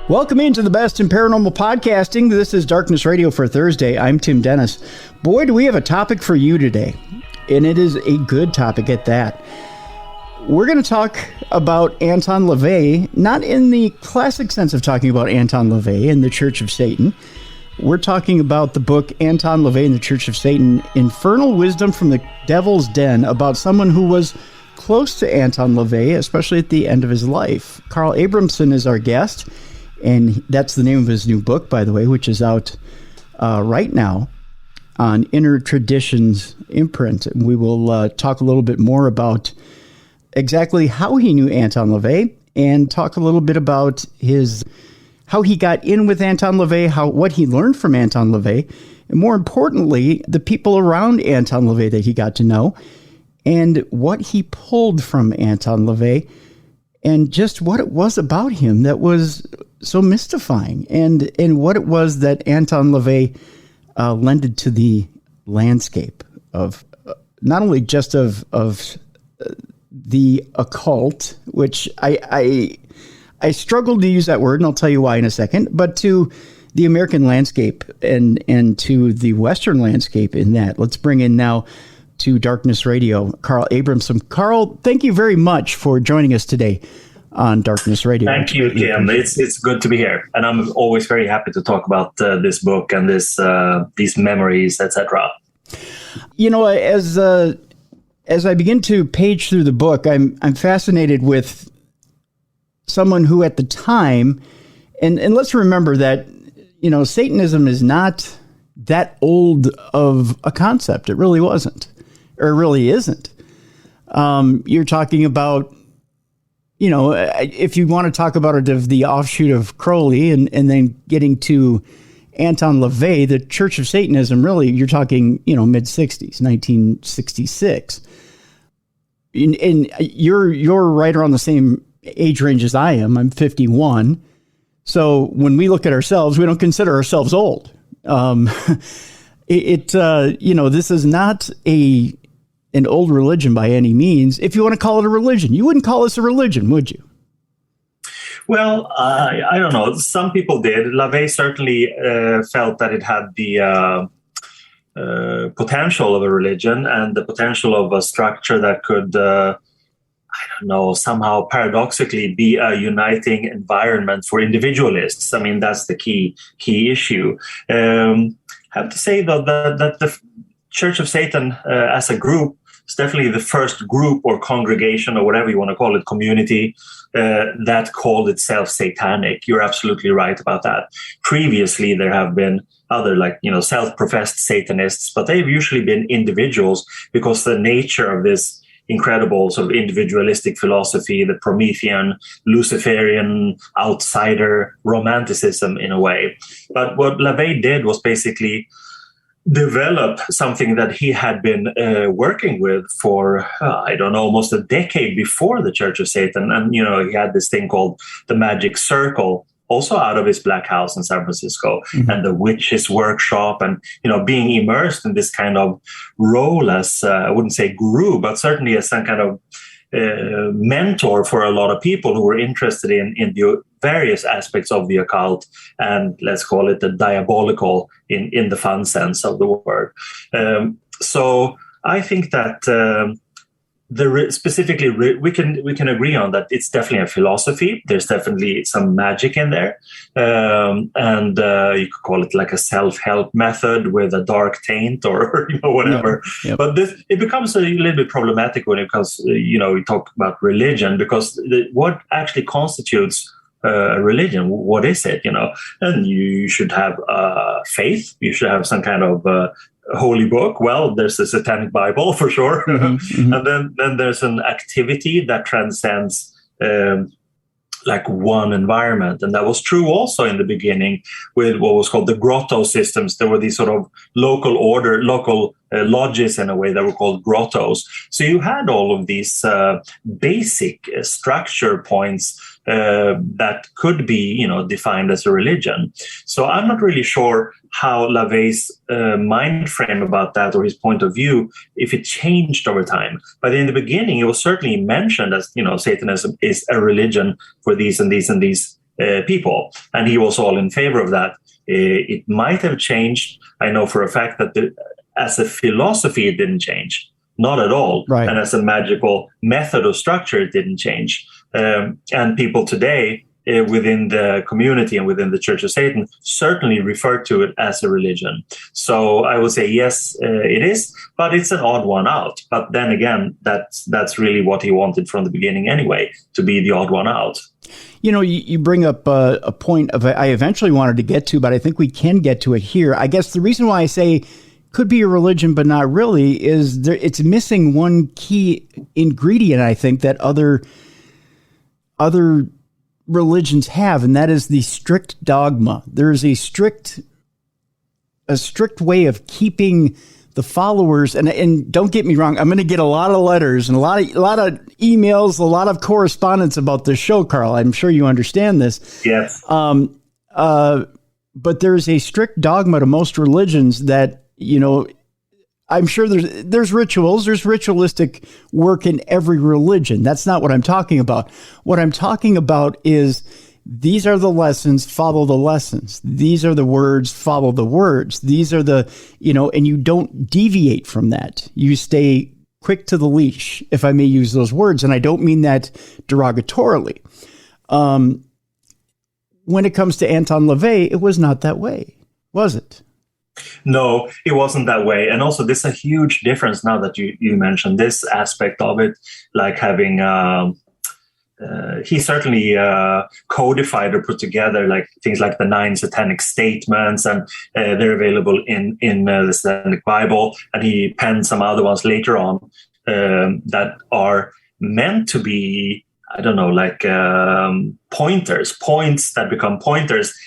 Welcome into the best in paranormal podcasting. This is Darkness Radio for Thursday. I'm Tim Dennis. Boy, do we have a topic for you today, and it is a good topic at that. We're going to talk about Anton LaVey, not in the classic sense of talking about Anton LaVey and the Church of Satan. We're talking about the book Anton LaVey and the Church of Satan, Infernal Wisdom from the Devil's Den, about someone who was close to Anton LaVey, especially at the end of his life. Carl Abrahamsson is our guest. And that's the name of his new book, by the way, which is out right now on Inner Traditions imprint. And we will talk a little bit more about exactly how he knew Anton LaVey and talk a little bit about how he got in with Anton LaVey, what he learned from Anton LaVey, and more importantly, the people around Anton LaVey that he got to know and what he pulled from Anton LaVey and just what it was about him that was so mystifying, and what it was that Anton LaVey lended to the landscape of not only just of the occult, which I struggled to use that word, and I'll tell you why in a second, but to the American landscape and to the Western landscape in that. Let's bring in now to Darkness Radio, Carl Abrahamsson. Carl, thank you very much for joining us today on Darkness Radio. Thank you, Tim. It's good to be here, and I'm always very happy to talk about this book and these memories, etc. You know, as I begin to page through the book, I'm fascinated with someone who, at the time, and let's remember that Satanism is not that old of a concept. It really wasn't, or it really isn't. You're talking about, if you want to talk about it, of the offshoot of Crowley and then getting to Anton LaVey, the Church of Satanism, really, you're talking, mid-60s, 1966. And you're right around the same age range as I am. I'm 51. So when we look at ourselves, we don't consider ourselves old. This is not an old religion by any means. If you want to call it a religion, you wouldn't call this a religion, would you? Well, I don't know. Some people did. LaVey certainly felt that it had the potential of a religion and the potential of a structure that could, somehow paradoxically be a uniting environment for individualists. I mean, that's the key issue. I have to say, though, that the Church of Satan as a group is definitely the first group or congregation or whatever you want to call it, community, that called itself satanic. You're absolutely right about that. Previously, there have been other self-professed Satanists, but they've usually been individuals because the nature of this incredible sort of individualistic philosophy, the Promethean, Luciferian, outsider romanticism in a way. But what LaVey did was basically develop something that he had been working with for, almost a decade before the Church of Satan. And, he had this thing called the Magic Circle, also out of his black house in San Francisco, and the Witches Workshop, and, being immersed in this kind of role as, I wouldn't say guru, but certainly as some kind of mentor for a lot of people who were interested in the various aspects of the occult, and let's call it the diabolical in the fun sense of the word. So I think that specifically we can agree on that it's definitely a philosophy. There's definitely some magic in there, and you could call it like a self-help method with a dark taint or whatever. Yep. But it becomes a little bit problematic when it comes we talk about religion, because what actually constitutes a religion? What is it? And you should have faith. You should have some kind of holy book. Well, there's the Satanic Bible for sure. And then there's an activity that transcends like one environment. And that was true also in the beginning with what was called the grotto systems. There were these sort of local lodges in a way that were called grottos. So you had all of these basic structure points that could be, defined as a religion. So I'm not really sure how LaVey's mind frame about that, or his point of view, if it changed over time. But in the beginning, it was certainly mentioned as, Satanism is a religion for these and these and these people, and he was all in favor of that. It might have changed. I know for a fact that as a philosophy, it didn't change. Not at all. Right. And as a magical method or structure, it didn't change. And people today within the community and within the Church of Satan certainly refer to it as a religion. So I would say, yes, it is, but it's an odd one out. But then again, that's really what he wanted from the beginning anyway, to be the odd one out. You know, you bring up a point of I eventually wanted to get to, but I think we can get to it here. I guess the reason why I say could be a religion, but not really, is it's missing one key ingredient, I think, that other religions have, and that is the strict dogma. There's a strict way of keeping the followers, and don't get me wrong, I'm going to get a lot of letters and a lot of emails, a lot of correspondence about this show, Carl. I'm sure you understand this. Yes. But there's a strict dogma to most religions that, you know, I'm sure there's rituals, there's ritualistic work in every religion. That's not what I'm talking about. What I'm talking about is these are the lessons, follow the lessons. These are the words, follow the words. These are the, you know, and you don't deviate from that. You stay quick to the leash, if I may use those words. And I don't mean that derogatorily. When it comes to Anton LaVey, it was not that way, was it? No, it wasn't that way. And also, there's a huge difference now that you mentioned this aspect of it, like having, he certainly codified or put together like things like the 9 satanic statements, and they're available in the Satanic Bible. And he penned some other ones later on that are meant to be, I don't know, like points that become pointers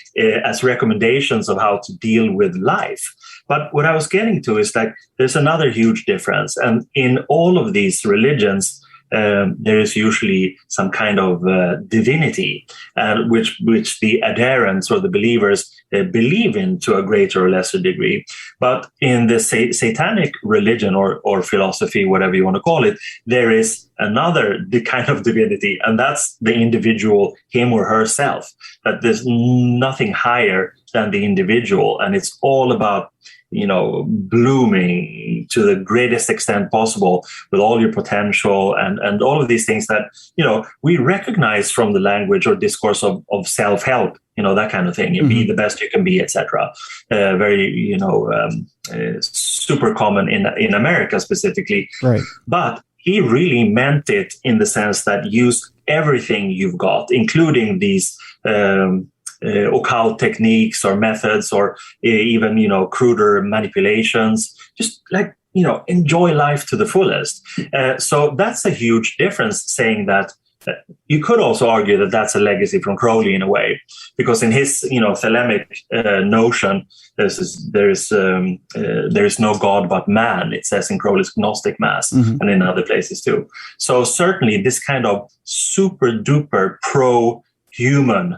as recommendations of how to deal with life. But what I was getting to is like there's another huge difference. And in all of these religions, there is usually some kind of divinity, which the adherents or the believers believe in to a greater or lesser degree. But in the satanic religion or philosophy, whatever you want to call it, there is another kind of divinity, and that's the individual, him or herself. That there's nothing higher than the individual, and it's all about, you know, blooming to the greatest extent possible with all your potential and all of these things that, you know, we recognize from the language or discourse of self-help, you know, that kind of thing. You be the best you can be, etc. Very, you know, super common in America specifically. Right. But he really meant it in the sense that use everything you've got, including these occult techniques or methods, or even, you know, cruder manipulations. Just like, you know, enjoy life to the fullest. So that's a huge difference, saying that you could also argue that that's a legacy from Crowley in a way, because in his, you know, Thelemic notion, there is no God but man. It says in Crowley's Gnostic Mass and in other places too. So certainly this kind of super duper pro-human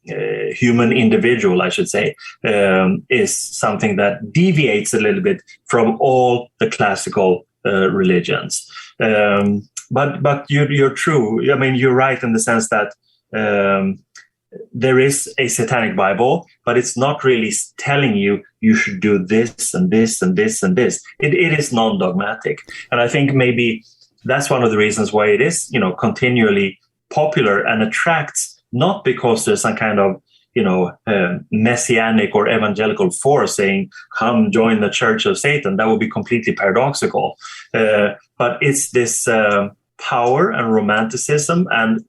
human individual, I should say, is something that deviates a little bit from all the classical religions. But you're true. I mean, you're right in the sense that there is a satanic Bible, but it's not really telling you should do this and this and this and this. It is non-dogmatic, and I think maybe that's one of the reasons why it is, you know, continually popular and attracts. Not because there's some kind of, you know, messianic or evangelical force saying, come join the Church of Satan. That would be completely paradoxical. But it's this power and romanticism and,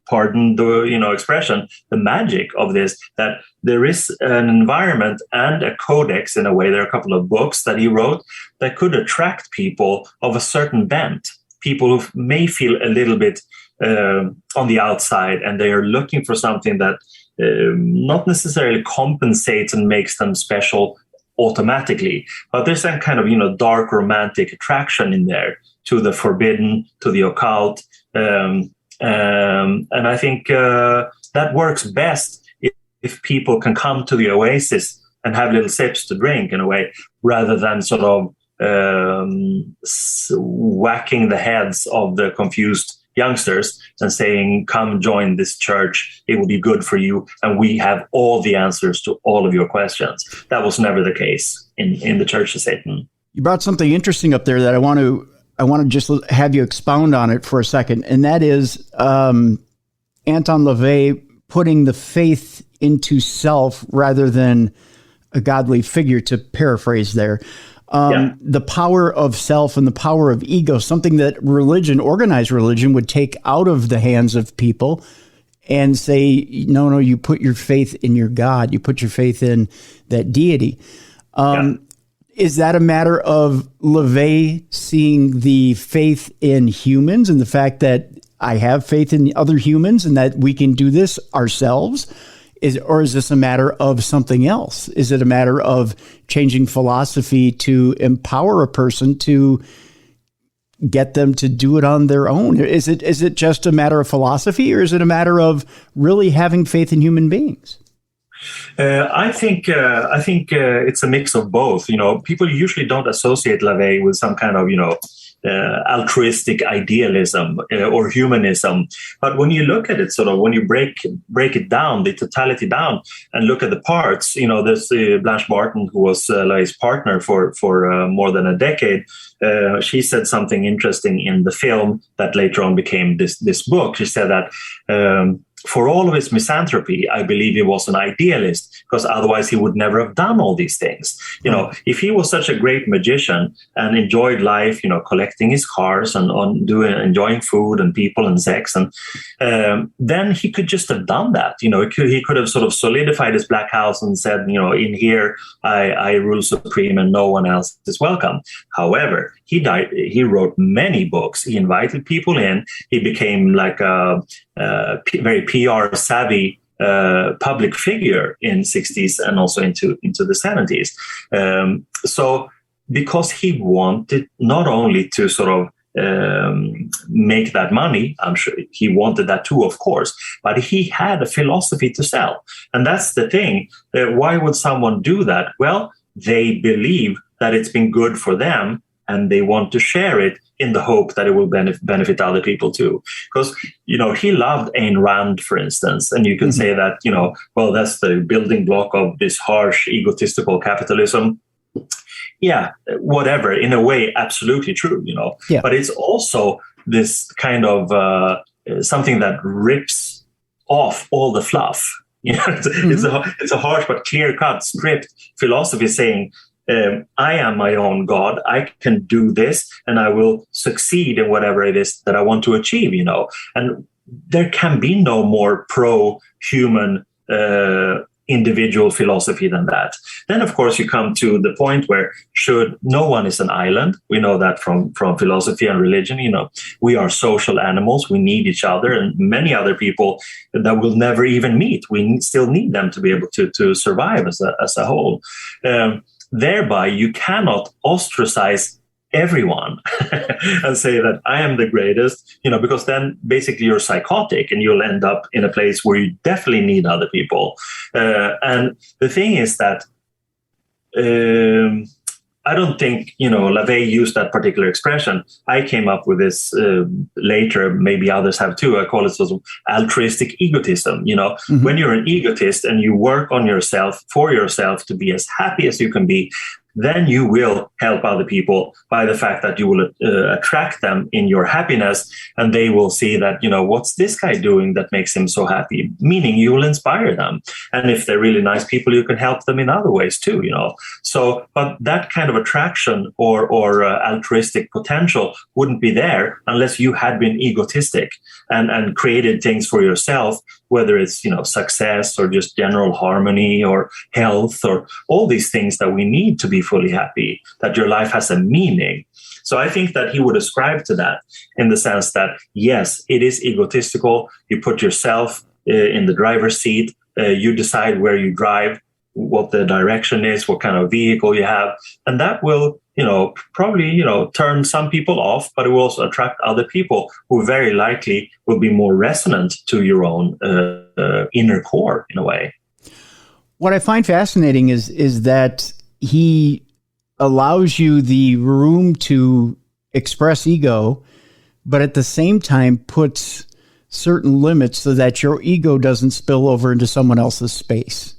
pardon the, you know, expression, the magic of this, that there is an environment and a codex in a way. There are a couple of books that he wrote that could attract people of a certain bent, people who may feel a little bit on the outside, and they are looking for something that not necessarily compensates and makes them special automatically, but there's some kind of, you know, dark romantic attraction in there to the forbidden, to the occult, and I think that works best if people can come to the oasis and have little sips to drink in a way, rather than sort of whacking the heads of the confused youngsters and saying, come join this church, it will be good for you, and we have all the answers to all of your questions. That was never the case in the Church of Satan. You brought something interesting up there that I want to just have you expound on it for a second, and that is Anton LaVey putting the faith into self rather than a godly figure, to paraphrase there. The power of self and the power of ego, something that religion, organized religion, would take out of the hands of people and say, no, you put your faith in your God. You put your faith in that deity. Is that a matter of LaVey seeing the faith in humans and the fact that I have faith in other humans and that we can do this ourselves? Or is this a matter of something else? Is it a matter of changing philosophy to empower a person to get them to do it on their own? Is it just a matter of philosophy, or is it a matter of really having faith in human beings? I think it's a mix of both. People usually don't associate LaVey with some kind of altruistic idealism or humanism, but when you look at it, sort of when you break it down, the totality down, and look at the parts, there's Blanche Barton, who was LaVey's partner for more than a decade. She said something interesting in the film that later on became this book. She said that for all of his misanthropy, I believe he was an idealist, because otherwise he would never have done all these things. If he was such a great magician and enjoyed life, collecting his cars and enjoying food and people and sex, and then he could just have done that. He could have sort of solidified his black house and said, in here I rule supreme and no one else is welcome. However, he wrote many books. He invited people in. He became like a very PR savvy public figure in 60s and also into the 70s. So because he wanted not only to sort of make that money, I'm sure he wanted that too, of course, but he had a philosophy to sell. And that's the thing. Why would someone do that? Well, they believe that it's been good for them, and they want to share it in the hope that it will benefit other people too. Because, he loved Ayn Rand, for instance, and you can say that, well, that's the building block of this harsh, egotistical capitalism. Yeah, whatever, in a way, absolutely true, But it's also this kind of something that rips off all the fluff. It's a harsh but clear-cut, stripped philosophy saying, I am my own God. I can do this, and I will succeed in whatever it is that I want to achieve, And there can be no more pro-human individual philosophy than that. Then, of course, you come to the point where no one is an island. We know that from philosophy and religion. We are social animals. We need each other, and many other people that we'll never even meet. We still need them to be able to survive as a whole. Thereby, you cannot ostracize everyone and say that I am the greatest, because then basically you're psychotic and you'll end up in a place where you definitely need other people. And the thing is that I don't think, LaVey used that particular expression. I came up with this later, maybe others have too. I call it sort of altruistic egotism. When you're an egotist and you work on yourself, for yourself, to be as happy as you can be, then you will help other people by the fact that you will attract them in your happiness, and they will see that, what's this guy doing that makes him so happy? Meaning you will inspire them. And if they're really nice people, you can help them in other ways too, So, but that kind of attraction or altruistic potential wouldn't be there unless you had been egotistic and created things for yourself, whether it's, success or just general harmony or health or all these things that we need to be fully happy, that your life has a meaning. So I think that he would ascribe to that in the sense that, yes, it is egotistical. You put yourself in the driver's seat. You decide where you drive, what the direction is, what kind of vehicle you have. And that will, probably, turn some people off, but it will also attract other people who very likely will be more resonant to your own inner core in a way. What I find fascinating is that he allows you the room to express ego but at the same time puts certain limits so that your ego doesn't spill over into someone else's space,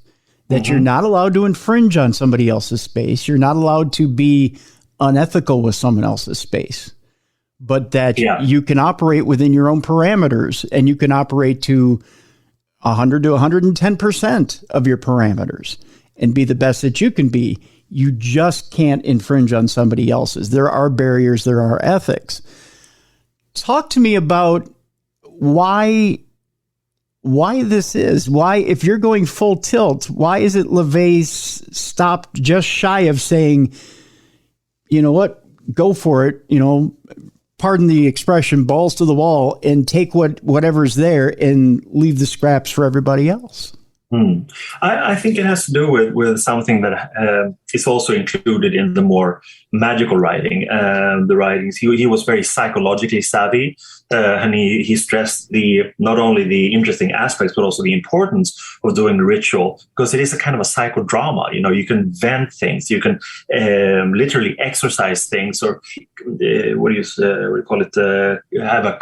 that you're not allowed to infringe on somebody else's space. You're not allowed to be unethical with someone else's space, but that you can operate within your own parameters, and you can operate to 100 to 110% of your parameters and be the best that you can be. You just can't infringe on somebody else's. There are barriers, there are ethics. Talk to me about why this is. Why, if you're going full tilt, why is it LaVey stopped just shy of saying, you know what, go for it, pardon the expression, balls to the wall, and take whatever's there and leave the scraps for everybody else? I think it has to do with something that is also included in the more magical writing. The writings, he was very psychologically savvy, and he stressed not only the interesting aspects, but also the importance of doing the ritual, because it is a kind of a psychodrama. You can vent things, you can literally exercise things, or what do you call it? Have a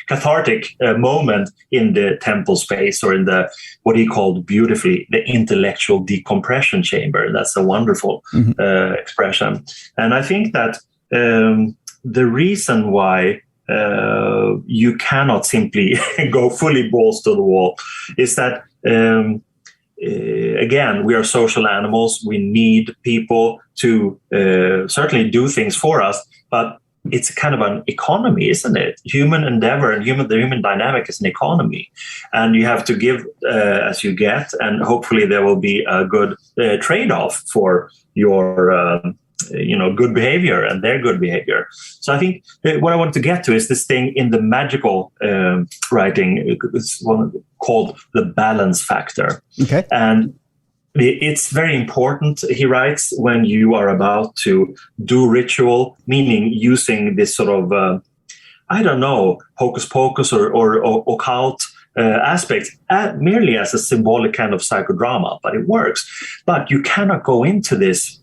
cathartic moment in the temple space, or in the what he called beautifully the intellectual decompression chamber. That's a wonderful expression. And I think that the reason why you cannot simply go fully balls to the wall is that, again, we are social animals. We need people to certainly do things for us, but it's kind of an economy, isn't it? Human endeavor and the human dynamic is an economy, and you have to give as you get, and hopefully there will be a good trade-off for your good behavior and their good behavior. So I think what I want to get to is this thing in the magical writing. It's one called the balance factor. Okay. And it's very important, he writes, when you are about to do ritual, meaning using this sort of, hocus pocus or occult aspects, merely as a symbolic kind of psychodrama, but it works. But you cannot go into this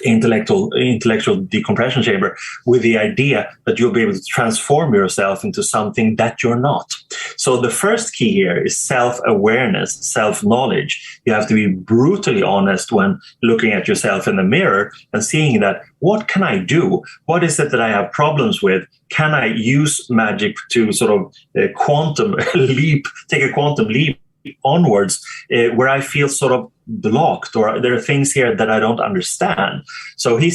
intellectual decompression chamber with the idea that you'll be able to transform yourself into something that you're not. So the first key here is self-awareness, self-knowledge. You have to be brutally honest when looking at yourself in the mirror and seeing that, what can I do? What is it that I have problems with? Can I use magic to sort of take a quantum leap onwards, where I feel sort of blocked, or there are things here that I don't understand. So he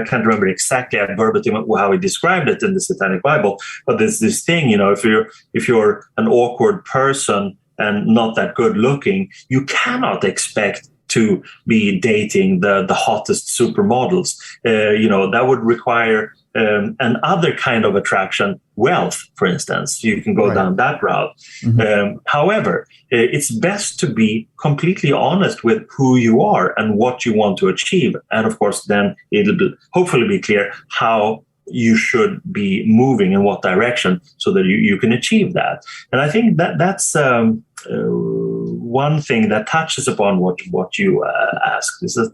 can't remember exactly at verbatim how he described it in the Satanic Bible, but there's this thing, if you're an awkward person and not that good looking, you cannot expect to be dating the hottest supermodels. That would require another kind of attraction, wealth, for instance. You can go down that route. However, it's best to be completely honest with who you are and what you want to achieve. And of course, then it'll hopefully be clear how you should be moving in what direction so that you can achieve that. And I think that's one thing that touches upon what you asked. This is,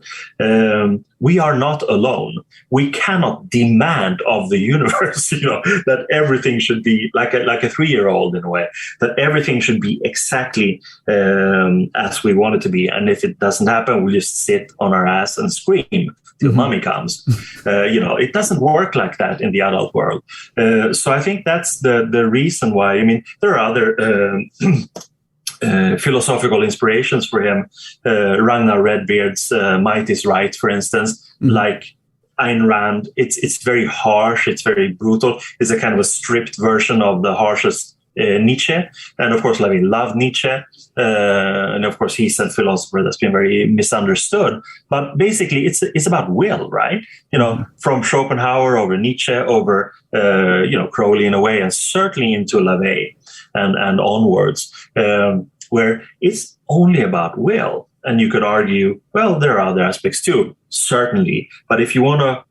we are not alone. We cannot demand of the universe, that everything should be like a 3-year-old in a way, that everything should be exactly as we want it to be. And if it doesn't happen, we just sit on our ass and scream till mommy comes. It doesn't work like that in the adult world. So I think that's the reason why. I mean, there are other philosophical inspirations for him. Ragnar Redbeard's Might is Right, for instance, like Ayn Rand. It's very harsh, it's very brutal. It's a kind of a stripped version of the harshest Nietzsche. And of course, LaVey loved Nietzsche. And of course, he's a philosopher that's been very misunderstood. But basically, it's about will, right? From Schopenhauer over Nietzsche, over Crowley in a way, and certainly into LaVey and onwards, where it's only about will. And you could argue, well, there are other aspects too, certainly. But if you want to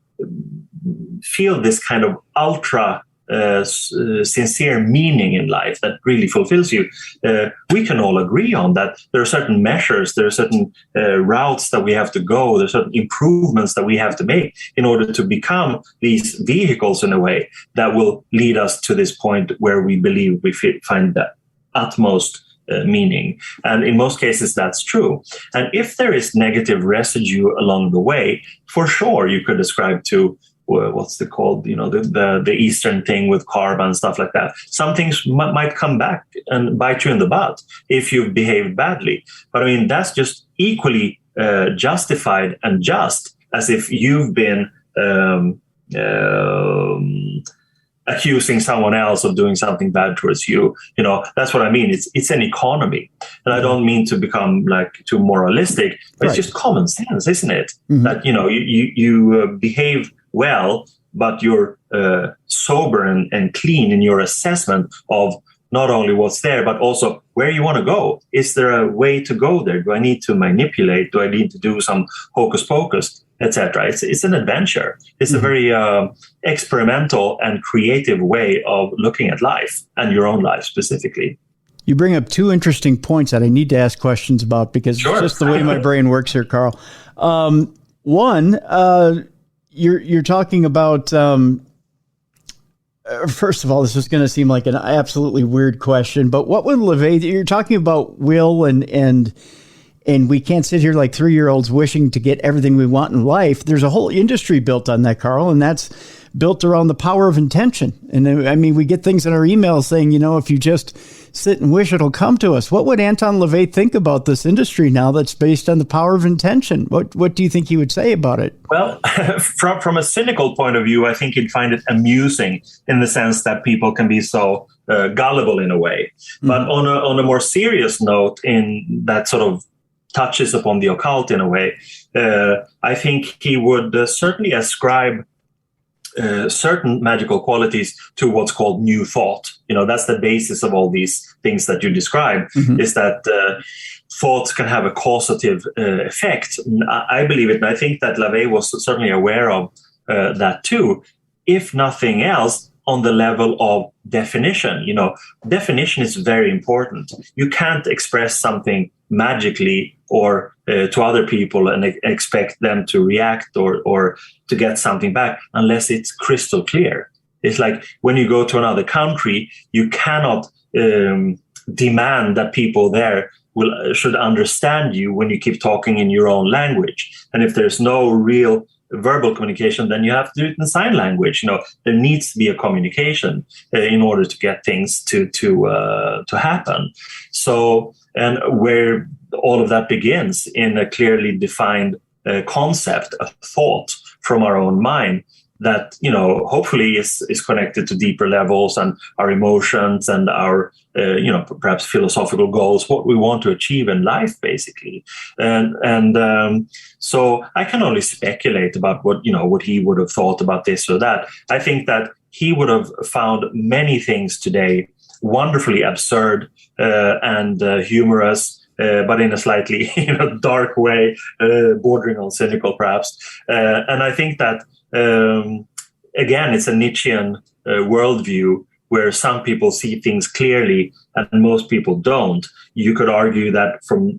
feel this kind of ultra sincere meaning in life that really fulfills you, we can all agree on that. There are certain measures, there are certain routes that we have to go, there are certain improvements that we have to make in order to become these vehicles in a way that will lead us to this point where we believe we find the utmost meaning. And in most cases, that's true. And if there is negative residue along the way, for sure, you could ascribe to what's it called? The Eastern thing with karma and stuff like that. Some things might come back and bite you in the butt if you've behaved badly. But I mean, that's just equally justified and just as if you've been accusing someone else of doing something bad towards you. That's what I mean. It's an economy. And I don't mean to become too moralistic, but It's just common sense, isn't it? Mm-hmm. That, you behave well, but you're sober and clean in your assessment of not only what's there, but also where you want to go. Is there a way to go there? Do I need to manipulate? Do I need to do some hocus pocus, etc.? It's an adventure. It's a very experimental and creative way of looking at life and your own life specifically. You bring up two interesting points that I need to ask questions about because It's just the way my brain works here, Carl. One, you're talking about. First of all, this is going to seem like an absolutely weird question, but what would LaVey? You're talking about will and we can't sit here like 3-year-olds wishing to get everything we want in life. There's a whole industry built on that, Carl, and that's built around the power of intention. And I mean, we get things in our emails saying, if you just sit and wish, it'll come to us. What would Anton LaVey think about this industry now that's based on the power of intention? What do you think he would say about it? Well, from a cynical point of view, I think he'd find it amusing in the sense that people can be so gullible in a way. Mm-hmm. But on a more serious note, in that sort of touches upon the occult in a way, I think he would certainly ascribe certain magical qualities to what's called new thought. That's the basis of all these things that you describe, is that thoughts can have a causative effect. I believe it, and I think that LaVey was certainly aware of that too, if nothing else, on the level of definition. Definition is very important. You can't express something magically or to other people and expect them to react or to get something back unless it's crystal clear. It's like when you go to another country, you cannot demand that people there should understand you when you keep talking in your own language. And if there's no real verbal communication, then you have to do it in sign language. There needs to be a communication in order to get things to happen. So, and where all of that begins in a clearly defined concept, a thought from our own mind that, hopefully is connected to deeper levels and our emotions and our, perhaps philosophical goals, what we want to achieve in life, basically. So I can only speculate about what he would have thought about this or that. I think that he would have found many things today wonderfully absurd and humorous, but in a slightly dark way, bordering on cynical perhaps. And I think that, again, it's a Nietzschean worldview where some people see things clearly and most people don't. You could argue that from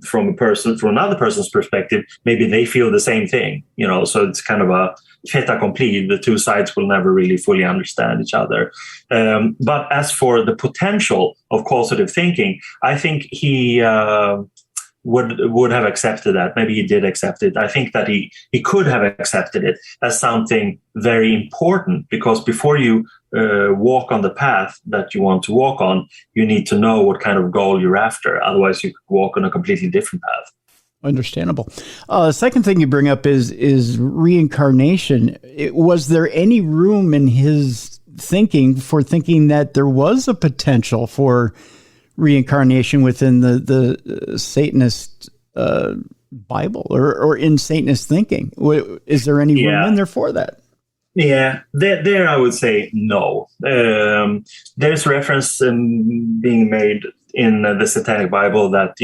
another person's perspective, maybe they feel the same thing, so it's kind of a fait accompli. The two sides will never really fully understand each other. But as for the potential of causative thinking, I think he would have accepted that. Maybe he did accept it. I think that he could have accepted it as something very important, because before you walk on the path that you want to walk on, you need to know what kind of goal you're after. Otherwise, you could walk on a completely different path. Understandable. Second thing you bring up is reincarnation. Was there any room in his thinking for thinking that there was a potential for reincarnation within the Satanist Bible or in Satanist thinking? Is there any room in there for that? Yeah, there I would say no. There's reference being made in the Satanic Bible that,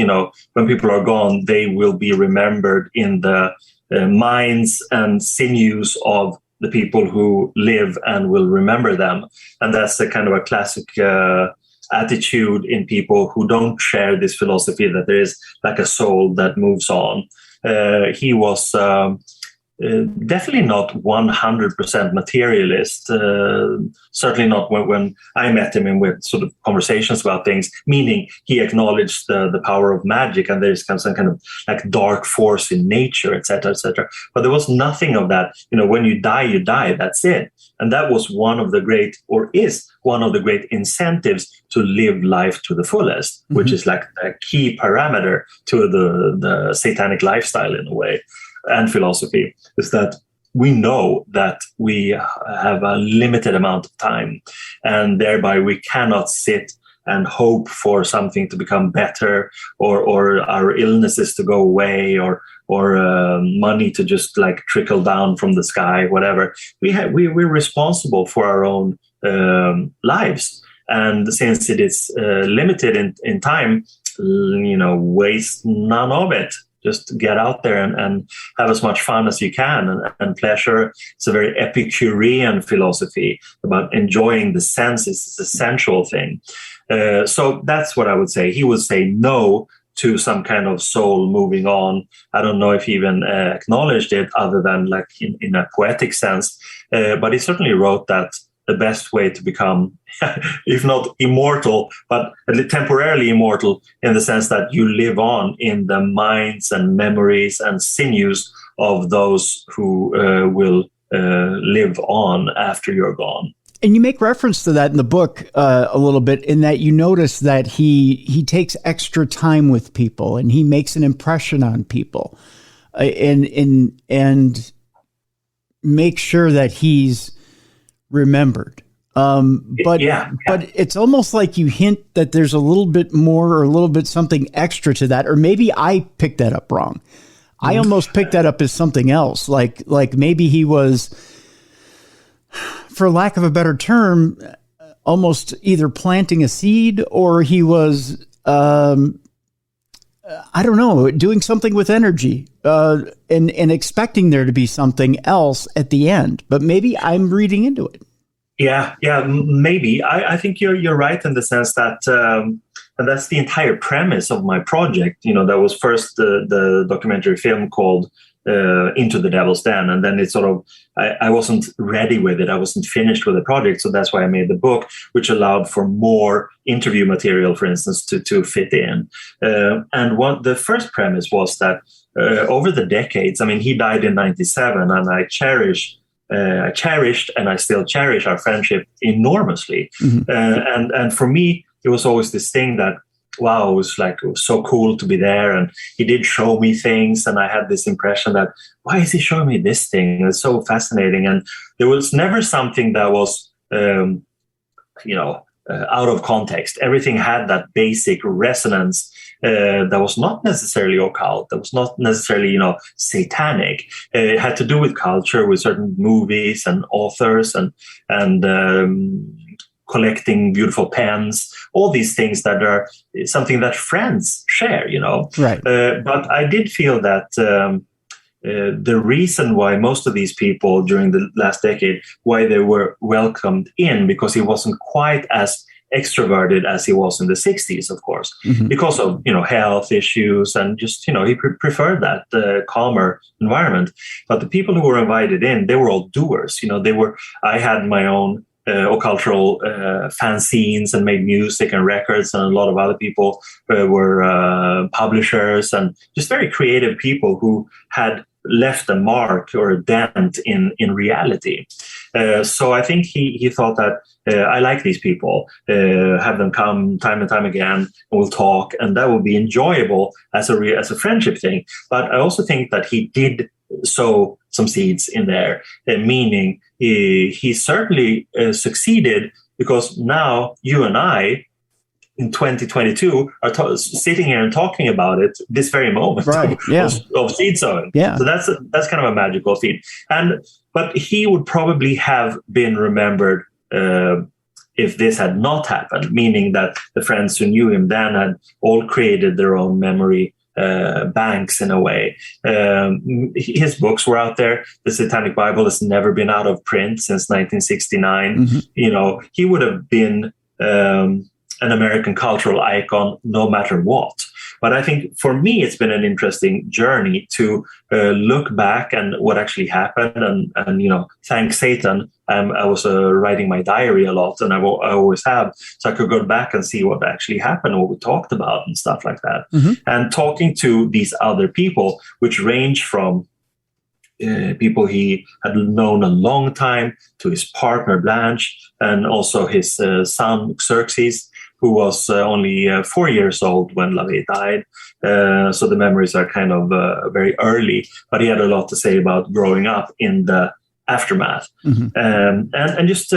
when people are gone, they will be remembered in the minds and sinews of the people who live and will remember them. And that's a kind of a classic attitude in people who don't share this philosophy that there is like a soul that moves on. He was definitely not 100% materialist. Certainly not when I met him and with sort of conversations about things, meaning he acknowledged the power of magic and there's some kind of like dark force in nature, etc., etc. But there was nothing of that. When you die, that's it. And that was one of the great, or is one of the great incentives to live life to the fullest, mm-hmm. which is like a key parameter to the satanic lifestyle in a way. And philosophy is that we know that we have a limited amount of time, and thereby we cannot sit and hope for something to become better, or our illnesses to go away, or money to just like trickle down from the sky, whatever. We're responsible for our own lives, and since it is limited in time, waste none of it. Just get out there and have as much fun as you can, and pleasure. It's a very Epicurean philosophy about enjoying the senses. It's an essential thing. So that's what I would say. He would say no to some kind of soul moving on. I don't know if he even acknowledged it other than like in a poetic sense, but he certainly wrote that the best way to become, if not immortal, but temporarily immortal, in the sense that you live on in the minds and memories and sinews of those who will live on after you're gone. And you make reference to that in the book a little bit, in that you notice that he takes extra time with people and he makes an impression on people, and make sure that he's remembered. But it's almost like you hint that there's a little bit more, or a little bit something extra to that, or maybe I picked that up wrong. I almost picked that up as something else, like maybe he was, for lack of a better term, almost either planting a seed, or he was I don't know, doing something with energy, and expecting there to be something else at the end. But maybe I'm reading into it. Yeah, maybe. I think you're right in the sense that, and that's the entire premise of my project. That was first the documentary film called Into the Devil's Den, and then it sort of, I wasn't ready with it. I wasn't finished with the project, so that's why I made the book, which allowed for more interview material, for instance, to fit in. And the first premise was that over the decades, he died in '97, and I cherished and I still cherish our friendship enormously. Mm-hmm. And for me, it was always this thing that, wow, it was so cool to be there. And he did show me things. And I had this impression that, why is he showing me this thing? It's so fascinating. And there was never something that was, out of context. Everything had that basic resonance that was not necessarily occult, that was not necessarily, satanic. It had to do with culture, with certain movies and authors and collecting beautiful pens, all these things that are something that friends share, Right. But I did feel that the reason why most of these people during the last decade, why they were welcomed in, because he wasn't quite as extroverted as he was in the 60s, of course, mm-hmm. because of, health issues, and just, he preferred that calmer environment. But the people who were invited in, they were all doers. I had my own occultural fanzines and made music and records, and a lot of other people were publishers and just very creative people who had left a mark or a dent in reality. So I think he thought that I like these people, have them come time and time again, and we'll talk, and that will be enjoyable as a friendship thing. But I also think that he did sow some seeds in there, meaning he certainly succeeded, because now you and I, in 2022, are sitting here and talking about it this very moment, right? Yeah. of seed sowing. Yeah. So that's kind of a magical feat. But he would probably have been remembered if this had not happened, meaning that the friends who knew him then had all created their own memory banks in a way. His books were out there. The Satanic Bible has never been out of print since 1969. Mm-hmm. You know, he would have been an American cultural icon no matter what. But I think for me, it's been an interesting journey to look back and what actually happened, and you know, thank Satan. I was writing my diary a lot, and I always have, so I could go back and see what actually happened, what we talked about, and stuff like that. Mm-hmm. And talking to these other people, which range from people he had known a long time to his partner Blanche, and also his son Xerxes, who was only 4 years old when LaVey died. So the memories are kind of very early, but he had a lot to say about growing up in the aftermath. Mm-hmm. And just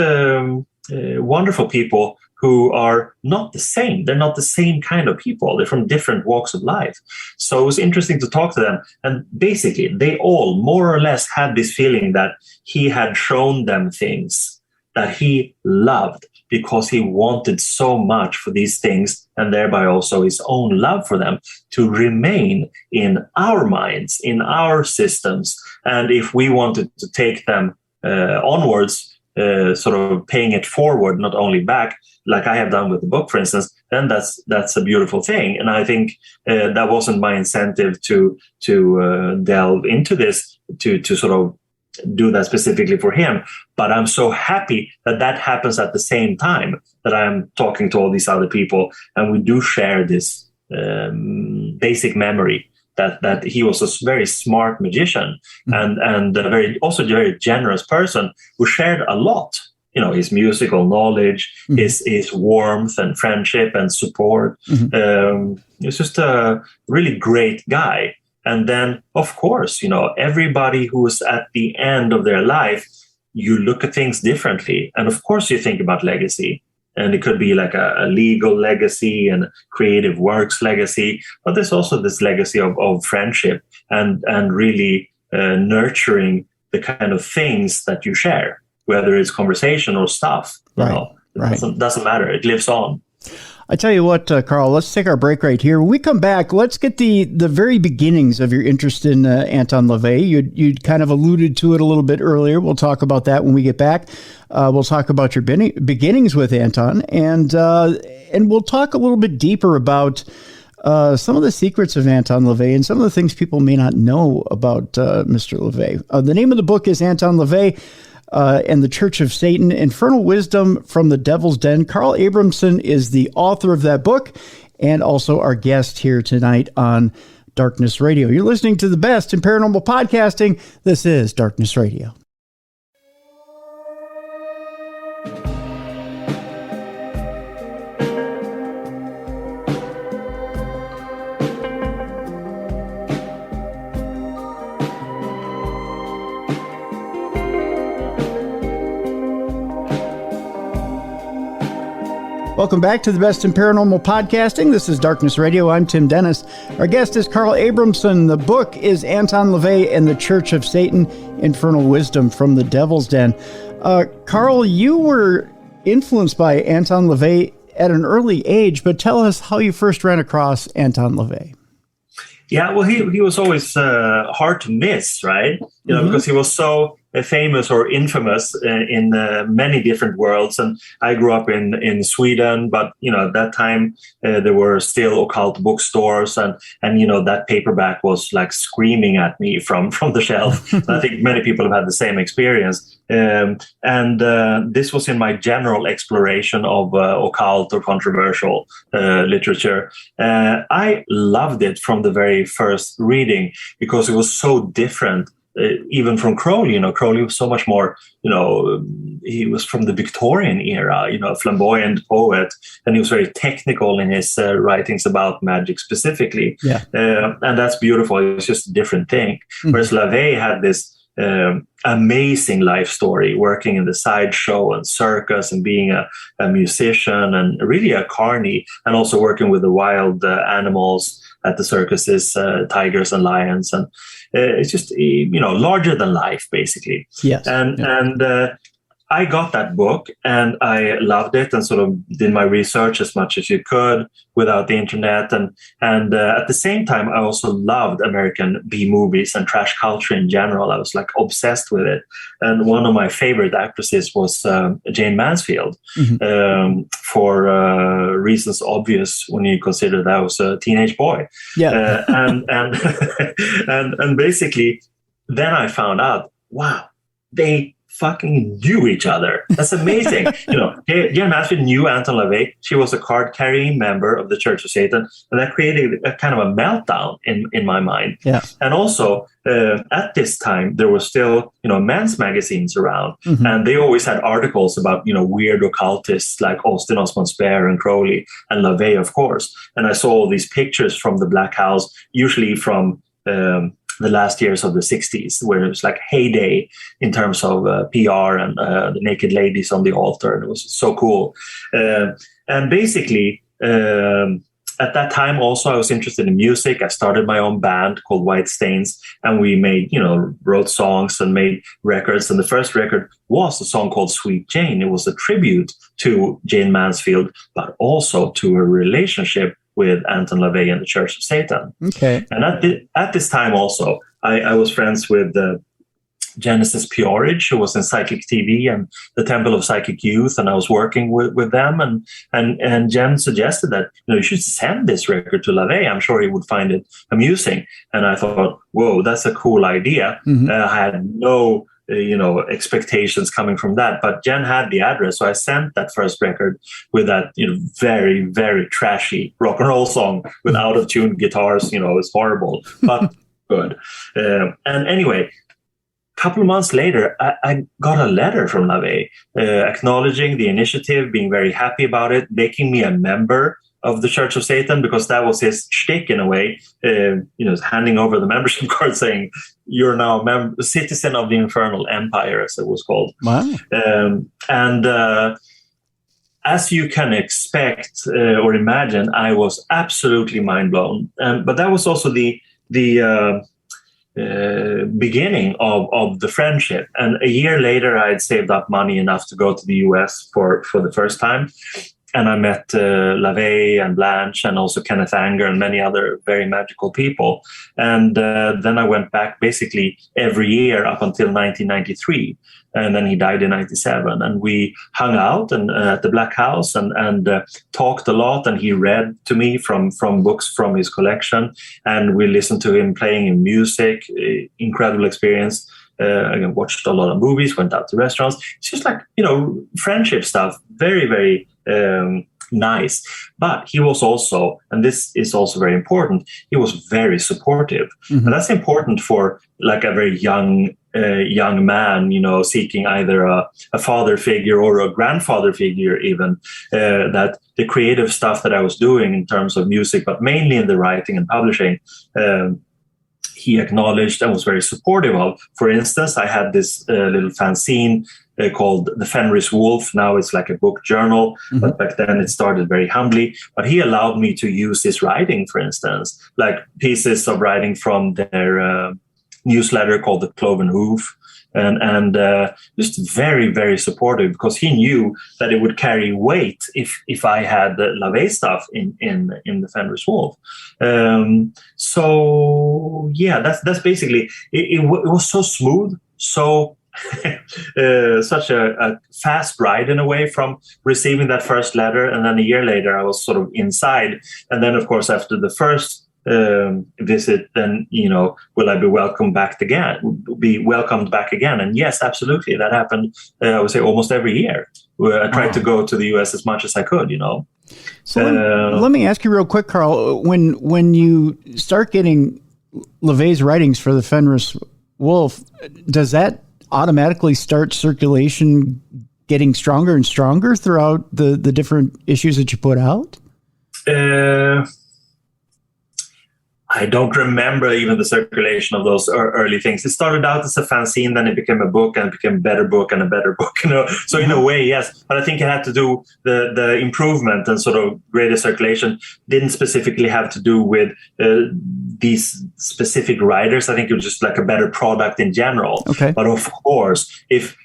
wonderful people who are not the same. They're not the same kind of people. They're from different walks of life. So it was interesting to talk to them. And basically, they all more or less had this feeling that he had shown them things that he loved, because he wanted so much for these things, and thereby also his own love for them, to remain in our minds, in our systems. And if we wanted to take them onwards, sort of paying it forward, not only back, like I have done with the book, for instance, then that's a beautiful thing. And I think that wasn't my incentive to delve into this, to sort of do that specifically for him. But I'm so happy that happens at the same time that I'm talking to all these other people, and we do share this basic memory that he was a very smart magician, and a very generous person who shared a lot. You know, his musical knowledge, his warmth and friendship and support. He's just a really great guy. And then, of course, you know, everybody who is at the end of their life, you look at things differently. And of course, you think about legacy. And it could be like a legal legacy and creative works legacy. But there's also this legacy of friendship and really nurturing the kind of things that you share, whether it's conversation or stuff. You know, it doesn't matter. It lives on. I tell you what, Carl, let's take our break right here. When we come back, let's get the very beginnings of your interest in Anton LaVey. You'd kind of alluded to it a little bit earlier. We'll talk about that when we get back. We'll talk about your beginnings with Anton, and we'll talk a little bit deeper about some of the secrets of Anton LaVey and some of the things people may not know about Mr. LaVey. The name of the book is Anton LaVey and the Church of Satan, Infernal Wisdom from the Devil's Den. Carl Abrahamsson is the author of that book and also our guest here tonight on Darkness Radio. You're listening to the best in paranormal podcasting. This is Darkness Radio. Welcome back to the best in paranormal podcasting. This is Darkness Radio. I'm Tim Dennis. Our guest is Carl Abrahamsson. The book is Anton LaVey and the Church of Satan, Infernal Wisdom from the Devil's Den. Carl, you were influenced by Anton LaVey at an early age, but tell us how you first ran across Anton LaVey. Yeah, well, he was always hard to miss, right? You know, because he was so famous or infamous in many different worlds. And I grew up in Sweden, but, you know, at that time there were still occult bookstores, and you know, that paperback was like screaming at me from the shelf. I think many people have had the same experience. And this was in my general exploration of occult or controversial literature. I loved it from the very first reading because it was so different. Even from Crowley, you know, Crowley was so much more, you know, he was from the Victorian era, you know, flamboyant poet, and he was very technical in his writings about magic specifically. Yeah. And that's beautiful. It's just a different thing. Whereas LaVey had this amazing life story, working in the sideshow and circus and being a musician and really a carny, and also working with the wild animals at the circuses, tigers and lions, and it's just, you know, larger than life, basically. Yes. And I got that book and I loved it and sort of did my research as much as you could without the internet. And at the same time, I also loved American B movies and trash culture in general. I was like obsessed with it. And one of my favorite actresses was Jane Mansfield, for reasons obvious when you consider that I was a teenage boy. Yeah. And basically, then I found out, wow, they fucking knew each other. That's amazing. Jane Mansfield knew Anton LaVey. She was a card-carrying member of the Church of Satan, and that created a kind of a meltdown in my mind. Yeah. And also, at this time, there were still, men's magazines around, and they always had articles about, weird occultists like Austin Osman Spare and Crowley and LaVey, of course. And I saw all these pictures from the Black House, usually from the last years of the 60s, where it was like heyday in terms of PR and the naked ladies on the altar. And it was so cool. And basically, at that time also, I was interested in music. I started my own band called White Stains, and we made, wrote songs and made records. And the first record was a song called Sweet Jane. It was a tribute to Jane Mansfield, but also to her relationship with Anton LaVey and the Church of Satan. Okay. And at this time also, I was friends with Genesis Peorage, who was in Psychic TV and the Temple of Psychic Youth, and I was working with them. And Jen suggested that you should send this record to LaVey. I'm sure he would find it amusing. And I thought, whoa, that's a cool idea. I had no expectations coming from that, but Jen had the address, so I sent that first record with that very, very trashy rock and roll song with out of tune guitars. It's horrible, but good. And anyway, a couple of months later, I got a letter from LaVey acknowledging the initiative, being very happy about it, making me a member of the Church of Satan, because that was his shtick in a way, handing over the membership card saying, you're now a citizen of the Infernal Empire, as it was called. Wow. And as you can expect or imagine, I was absolutely mind blown. But that was also the beginning of the friendship. And a year later, I had saved up money enough to go to the US for the first time. And I met LaVey and Blanche and also Kenneth Anger and many other very magical people. And then I went back basically every year up until 1993. And then he died in 97. And we hung out at the Black House and talked a lot. And he read to me from books from his collection. And we listened to him playing in music. Incredible experience. I watched a lot of movies, went out to restaurants. It's just like, friendship stuff. Very, very nice. But he was also, and this is also very important, he was very supportive. And that's important for like a very young man, seeking either a father figure or a grandfather figure even, that the creative stuff that I was doing in terms of music, but mainly in the writing and publishing, he acknowledged and was very supportive of. For instance, I had this little fanzine called The Fenris Wolf. Now it's like a book journal, but back then it started very humbly. But he allowed me to use his writing, for instance, like pieces of writing from their newsletter called The Cloven Hoof. And just very, very supportive, because he knew that it would carry weight if I had the LaVey stuff in the Fenris Wolf. So yeah, that's basically it was so smooth, so such a fast ride in a way from receiving that first letter, and then a year later I was sort of inside, and then of course after the first visit, then will I be welcomed back again? And yes, absolutely, that happened. I would say almost every year. I tried to go to the US as much as I could. So let me ask you real quick, Carl. When you start getting LaVey's writings for the Fenris Wolf, does that automatically start circulation getting stronger and stronger throughout the different issues that you put out? I don't remember even the circulation of those early things. It started out as a fanzine, then it became a book, and it became a better book and a better book. So in a way, yes. But I think it had to do the improvement and sort of greater circulation didn't specifically have to do with these specific writers. I think it was just like a better product in general. Okay. But of course, if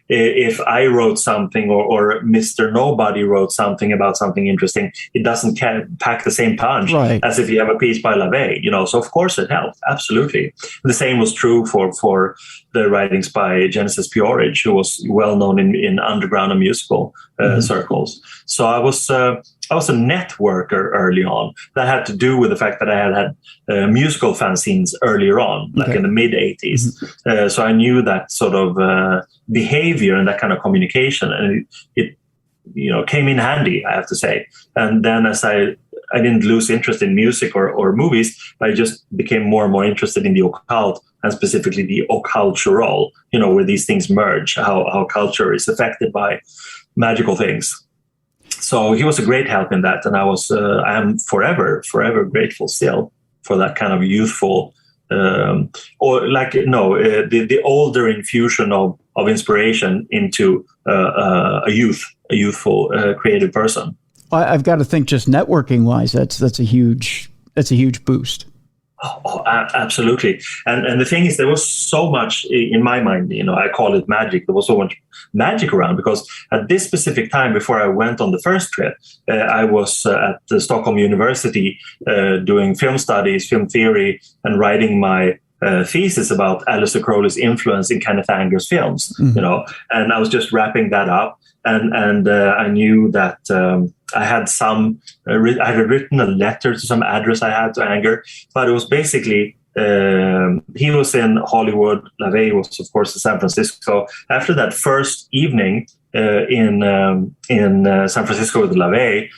I wrote something or Mr. Nobody wrote something about something interesting, it doesn't pack the same punch as if you have a piece by LaVey, So of course it helped. Absolutely. The same was true for the writings by Genesis Peorage, who was well known in underground and musical circles. So I was a networker early on. That had to do with the fact that I had musical fanzines earlier on, like in the mid 80s. So I knew that sort of behavior and that kind of communication, and it came in handy, I have to say. And then as I didn't lose interest in music or movies, I just became more and more interested in the occult, and specifically the occultural, where these things merge, how culture is affected by magical things. So he was a great help in that, and I am forever grateful still for that kind of youthful, the older infusion of inspiration into a youthful creative person. I've got to think, just networking wise, that's a huge boost. Oh, absolutely. And the thing is, there was so much in my mind, I call it magic. There was so much magic around, because at this specific time, before I went on the first trip, I was at the Stockholm University doing film studies, film theory, and writing my thesis about Aleister Crowley's influence in Kenneth Anger's films, and I was just wrapping that up. And I knew that I had I had written a letter to some address I had to Anger, but it was basically, he was in Hollywood, LaVey was, of course, in San Francisco. After that first evening in San Francisco with LaVey,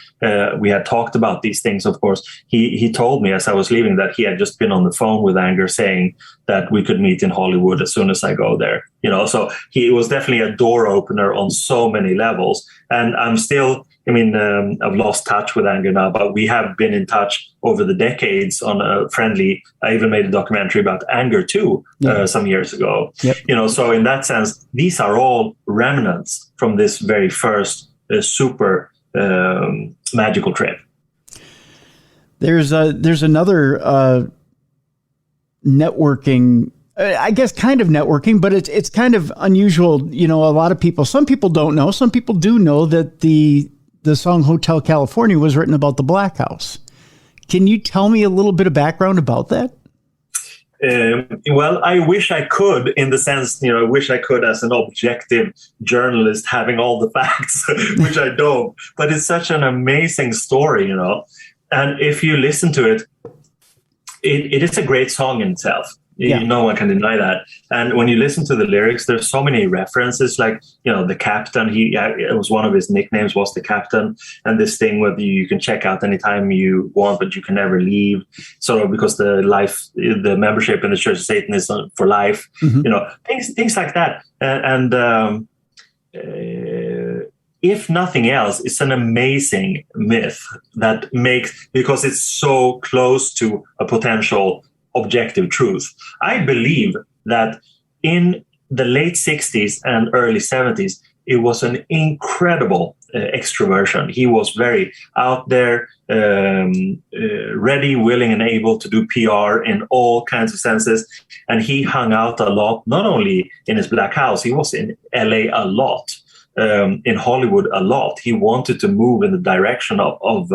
we had talked about these things, of course. He told me as I was leaving that he had just been on the phone with Anger saying that we could meet in Hollywood as soon as I go there. So he was definitely a door opener on so many levels. And I'm still, I've lost touch with Anger now, but we have been in touch over the decades on a friendly. I even made a documentary about Anger too some years ago. Yep. So in that sense, these are all remnants from this very first super magical trip. There's another networking, I guess, kind of networking, but it's kind of unusual. A lot of people, some people don't know, some people do know that the song Hotel California was written about the Black House. Can you tell me a little bit of background about that? Well, I wish I could, in the sense, I wish I could as an objective journalist having all the facts, which I don't. But it's such an amazing story, And if you listen to it, it is a great song in itself. Yeah. No one can deny that. And when you listen to the lyrics, there's so many references, like, the captain. It was one of his nicknames was the captain. And this thing where you can check out anytime you want, but you can never leave. Sort of because the membership in the Church of Satan is for life. Things like that. And if nothing else, it's an amazing myth that because it's so close to a potential objective truth. I believe that in the late 60s and early 70s, it was an incredible extroversion. He was very out there, ready, willing, and able to do PR in all kinds of senses. And he hung out a lot, not only in his Black House, he was in LA a lot. In Hollywood a lot. He wanted to move in the direction of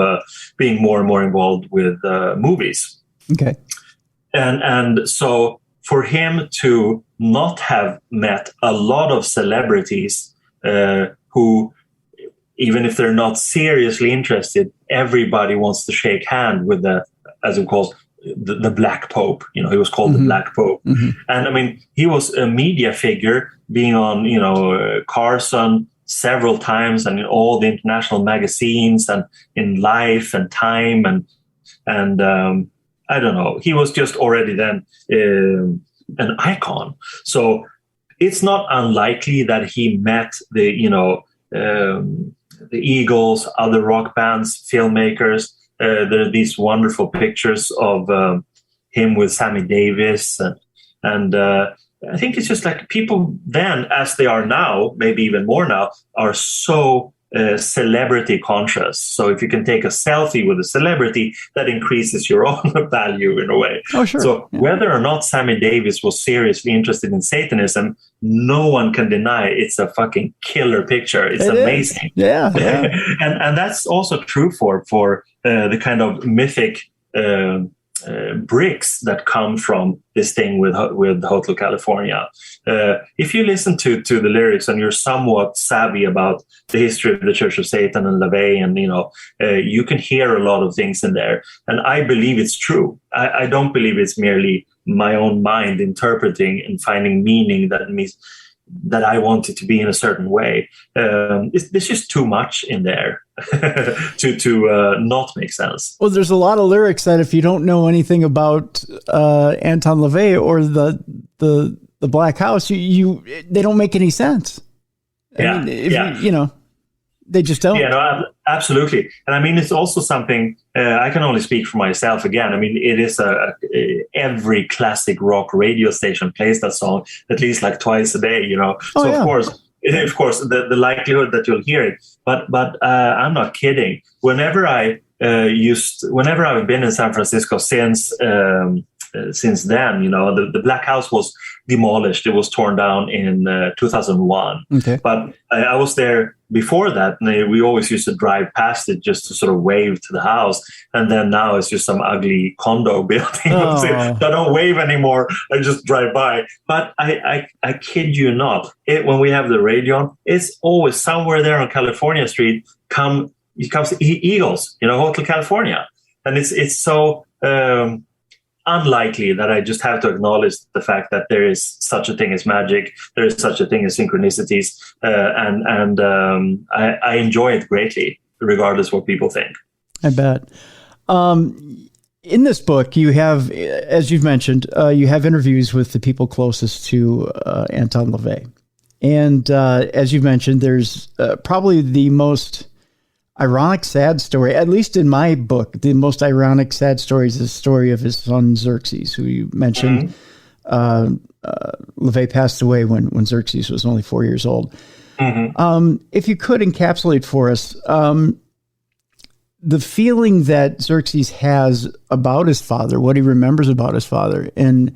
being more and more involved with movies. Okay. And so for him to not have met a lot of celebrities who, even if they're not seriously interested, everybody wants to shake hand with as it calls, the Black Pope. He was called the Black Pope. And he was a media figure, being on, Carson several times, and in all the international magazines, and in Life and Time, and I don't know. He was just already then an icon. So it's not unlikely that he met the Eagles, other rock bands, filmmakers. There are these wonderful pictures of him with Sammy Davis, and I think it's just like people then, as they are now, maybe even more now, are so celebrity conscious. So if you can take a selfie with a celebrity, that increases your own value in a way. Oh, sure. So whether or not Sammy Davis was seriously interested in Satanism, no one can deny it's a fucking killer picture. It's amazing. Yeah. and that's also true for the kind of mythic bricks that come from this thing with Hotel California. If you listen to the lyrics and you're somewhat savvy about the history of the Church of Satan and LaVey, and you can hear a lot of things in there. And I believe it's true. I don't believe it's merely my own mind interpreting and finding meaning that means that I want it to be in a certain way. There's just too much in there to not make sense. Well, there's a lot of lyrics that if you don't know anything about Anton LaVey or the Black House, they don't make any sense. I mean, they just don't. Yeah, no, absolutely. And I mean, it's also something, I can only speak for myself again. I mean, it is every classic rock radio station plays that song at least like twice a day, Of course, the likelihood that you'll hear it. But I'm not kidding. Whenever I've been in San Francisco since then, the Black House was demolished. It was torn down in 2001. Okay. But I was there before that, and we always used to drive past it just to sort of wave to the house. And then now it's just some ugly condo building. Oh. So I don't wave anymore. I just drive by. But I kid you not, when we have the radio on, it's always somewhere there on California Street. Comes Eagles, Hotel California, and it's so. Unlikely that I just have to acknowledge the fact that there is such a thing as magic, there is such a thing as synchronicities, and I enjoy it greatly, regardless what people think. I bet. In this book, you have, as you've mentioned, you have interviews with the people closest to Anton LaVey, and as you've mentioned, there's probably the most ironic, sad story, at least in my book. The most ironic, sad story is the story of his son Xerxes, who you mentioned. LaVey passed away when Xerxes was only 4 years old. If you could encapsulate for us the feeling that Xerxes has about his father, what he remembers about his father, and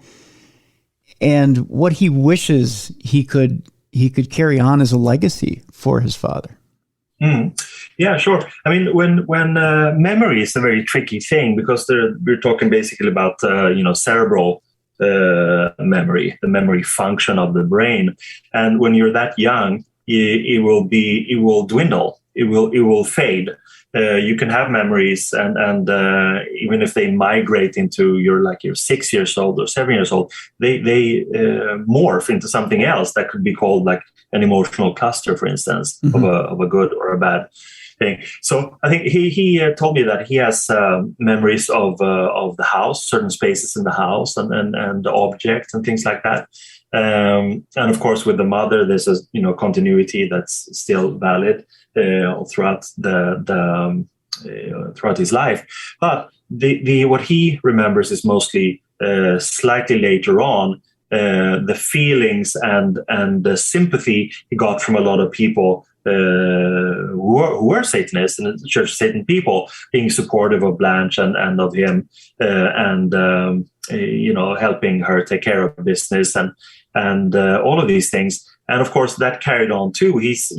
what he wishes he could carry on as a legacy for his father. Yeah, sure. I mean, when memory is a very tricky thing, because we're talking basically about cerebral memory, the memory function of the brain, and when you're that young, it will dwindle. It will fade. You can have memories, and even if they migrate into you're 6 years old or 7 years old, they morph into something else that could be called like an emotional cluster, for instance, of a good or a bad thing. So I think he told me that he has memories of the house, certain spaces in the house, and objects and things like that. And of course, with the mother, there's a continuity that's still valid throughout throughout his life. But the what he remembers is mostly slightly later on. The feelings and the sympathy he got from a lot of people who were Satanists and the Church of Satan people, being supportive of Blanche and of him, and helping her take care of business and all of these things. And of course, that carried on too. He's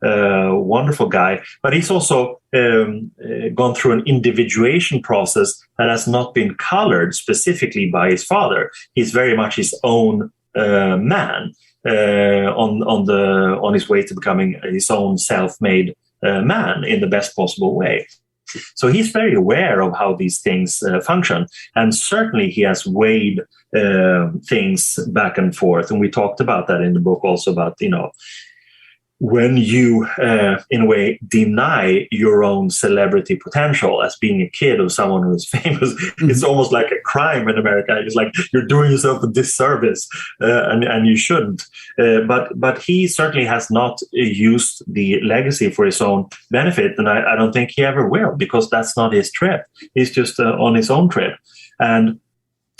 wonderful guy, but he's also gone through an individuation process that has not been colored specifically by his father. He's very much his own man on his way to becoming his own self-made man in the best possible way. So he's very aware of how these things function, and certainly he has weighed things back and forth. And we talked about that in the book also, about when you, in a way, deny your own celebrity potential as being a kid of someone who is famous, it's almost like a crime in America. It's like you're doing yourself a disservice, and you shouldn't. But he certainly has not used the legacy for his own benefit, and I don't think he ever will, because that's not his trip. He's just on his own trip. And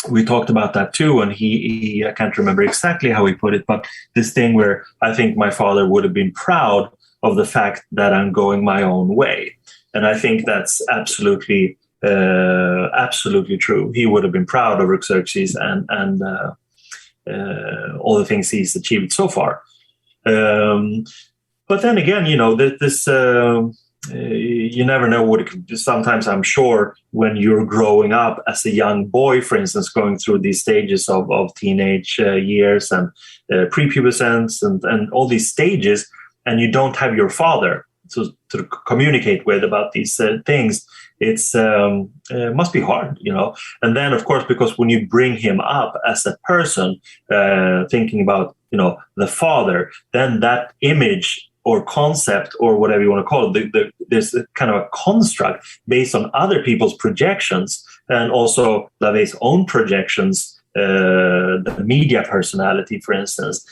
we talked about that too, and he I can't remember exactly how he put it, but this thing where I think my father would have been proud of the fact that I'm going my own way. And I think that's absolutely true. He would have been proud of Xerxes and all the things he's achieved so far. But then again, you never know what it could do. Sometimes I'm sure when you're growing up as a young boy, for instance, going through these stages of teenage years and prepubescence and all these stages, and you don't have your father to communicate with about these things, it must be hard, And then, of course, because when you bring him up as a person, thinking about, the father, then that image or concept or whatever you want to call it, there's a kind of a construct based on other people's projections and also LaVey's own projections, the media personality, for instance.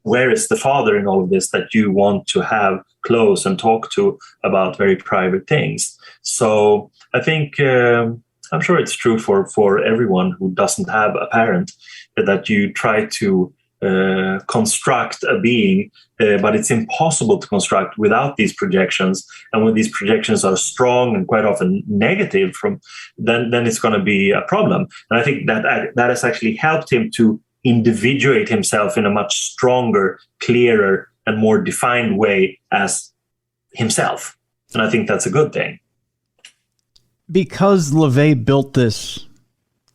Where is the father in all of this that you want to have close and talk to about very private things? So I think I'm sure it's true for everyone who doesn't have a parent, that you try to construct a being, but it's impossible to construct without these projections. And when these projections are strong and quite often negative, then it's going to be a problem. And I think that has actually helped him to individuate himself in a much stronger, clearer, and more defined way as himself. And I think that's a good thing. Because LaVey built this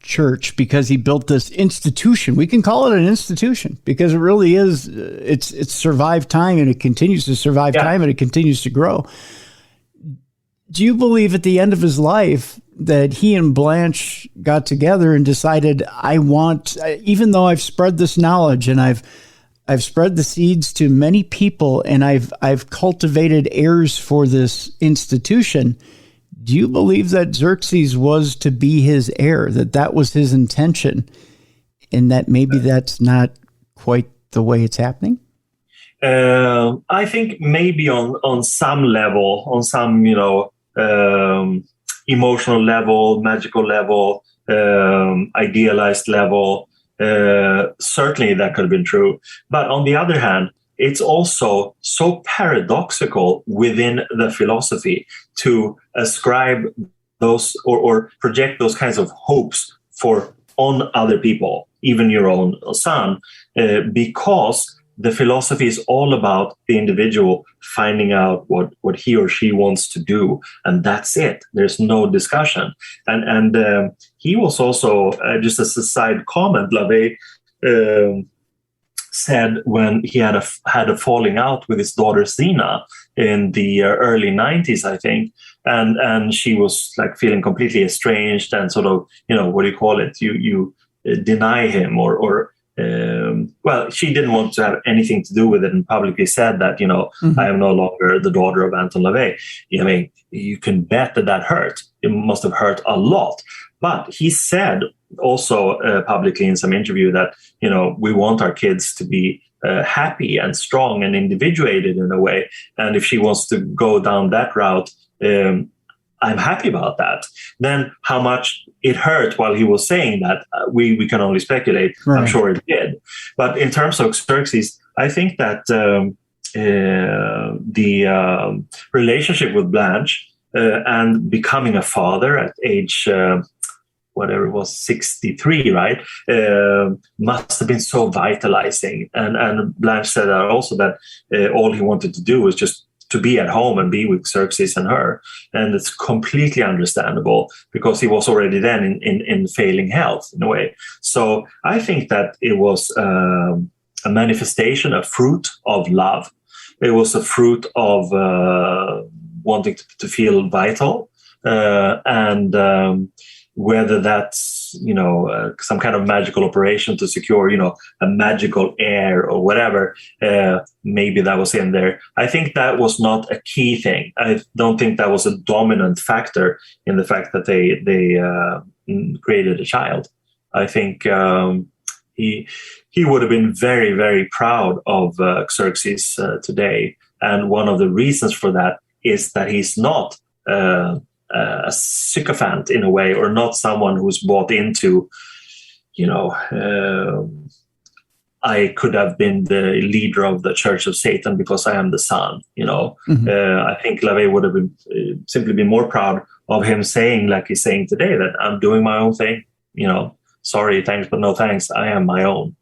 church, because he built this institution, we can call it an institution because it really is. It's survived time, and it continues to survive time, and it continues to grow. Do you believe at the end of his life that he and Blanche got together and decided, even though I've spread this knowledge and I've spread the seeds to many people and I've cultivated heirs for this institution, do you believe that Xerxes was to be his heir, that was his intention, and that maybe that's not quite the way it's happening? I think maybe on some level, on some, emotional level, magical level, idealized level, certainly that could have been true. But on the other hand, it's also so paradoxical within the philosophy to ascribe those or project those kinds of hopes on other people, even your own son, because the philosophy is all about the individual finding out what he or she wants to do, and that's it. There's no discussion. And he was also, just as a side comment, LaVey said when he had a falling out with his daughter Zina in the early 90s, I think, and she was like feeling completely estranged and sort of, what do you call it? You deny him or well, she didn't want to have anything to do with it and publicly said that, I am no longer the daughter of Anton LaVey. I mean, you can bet that hurt. It must have hurt a lot. But he said also publicly in some interview that, we want our kids to be happy and strong and individuated in a way. And if she wants to go down that route, I'm happy about that. Then how much it hurt while he was saying that, we can only speculate. Right. I'm sure it did. But in terms of Xerxes, I think that the relationship with Blanche and becoming a father at age whatever it was, 63, right, must have been so vitalizing. And Blanche said also that all he wanted to do was just to be at home and be with Xerxes and her. And it's completely understandable because he was already then in failing health in a way. So I think that it was a manifestation, a fruit of love. It was a fruit of wanting to feel vital and whether that's, some kind of magical operation to secure, a magical heir or whatever, maybe that was in there. I think that was not a key thing. I don't think that was a dominant factor in the fact that they created a child. I think he would have been very, very proud of Xerxes today. And one of the reasons for that is that he's not a sycophant in a way, or not someone who's bought into I could have been the leader of the Church of Satan because I am the son. I think LaVey would have simply been more proud of him saying, like he's saying today, that I'm doing my own thing. Sorry, thanks, but no thanks. I am my own.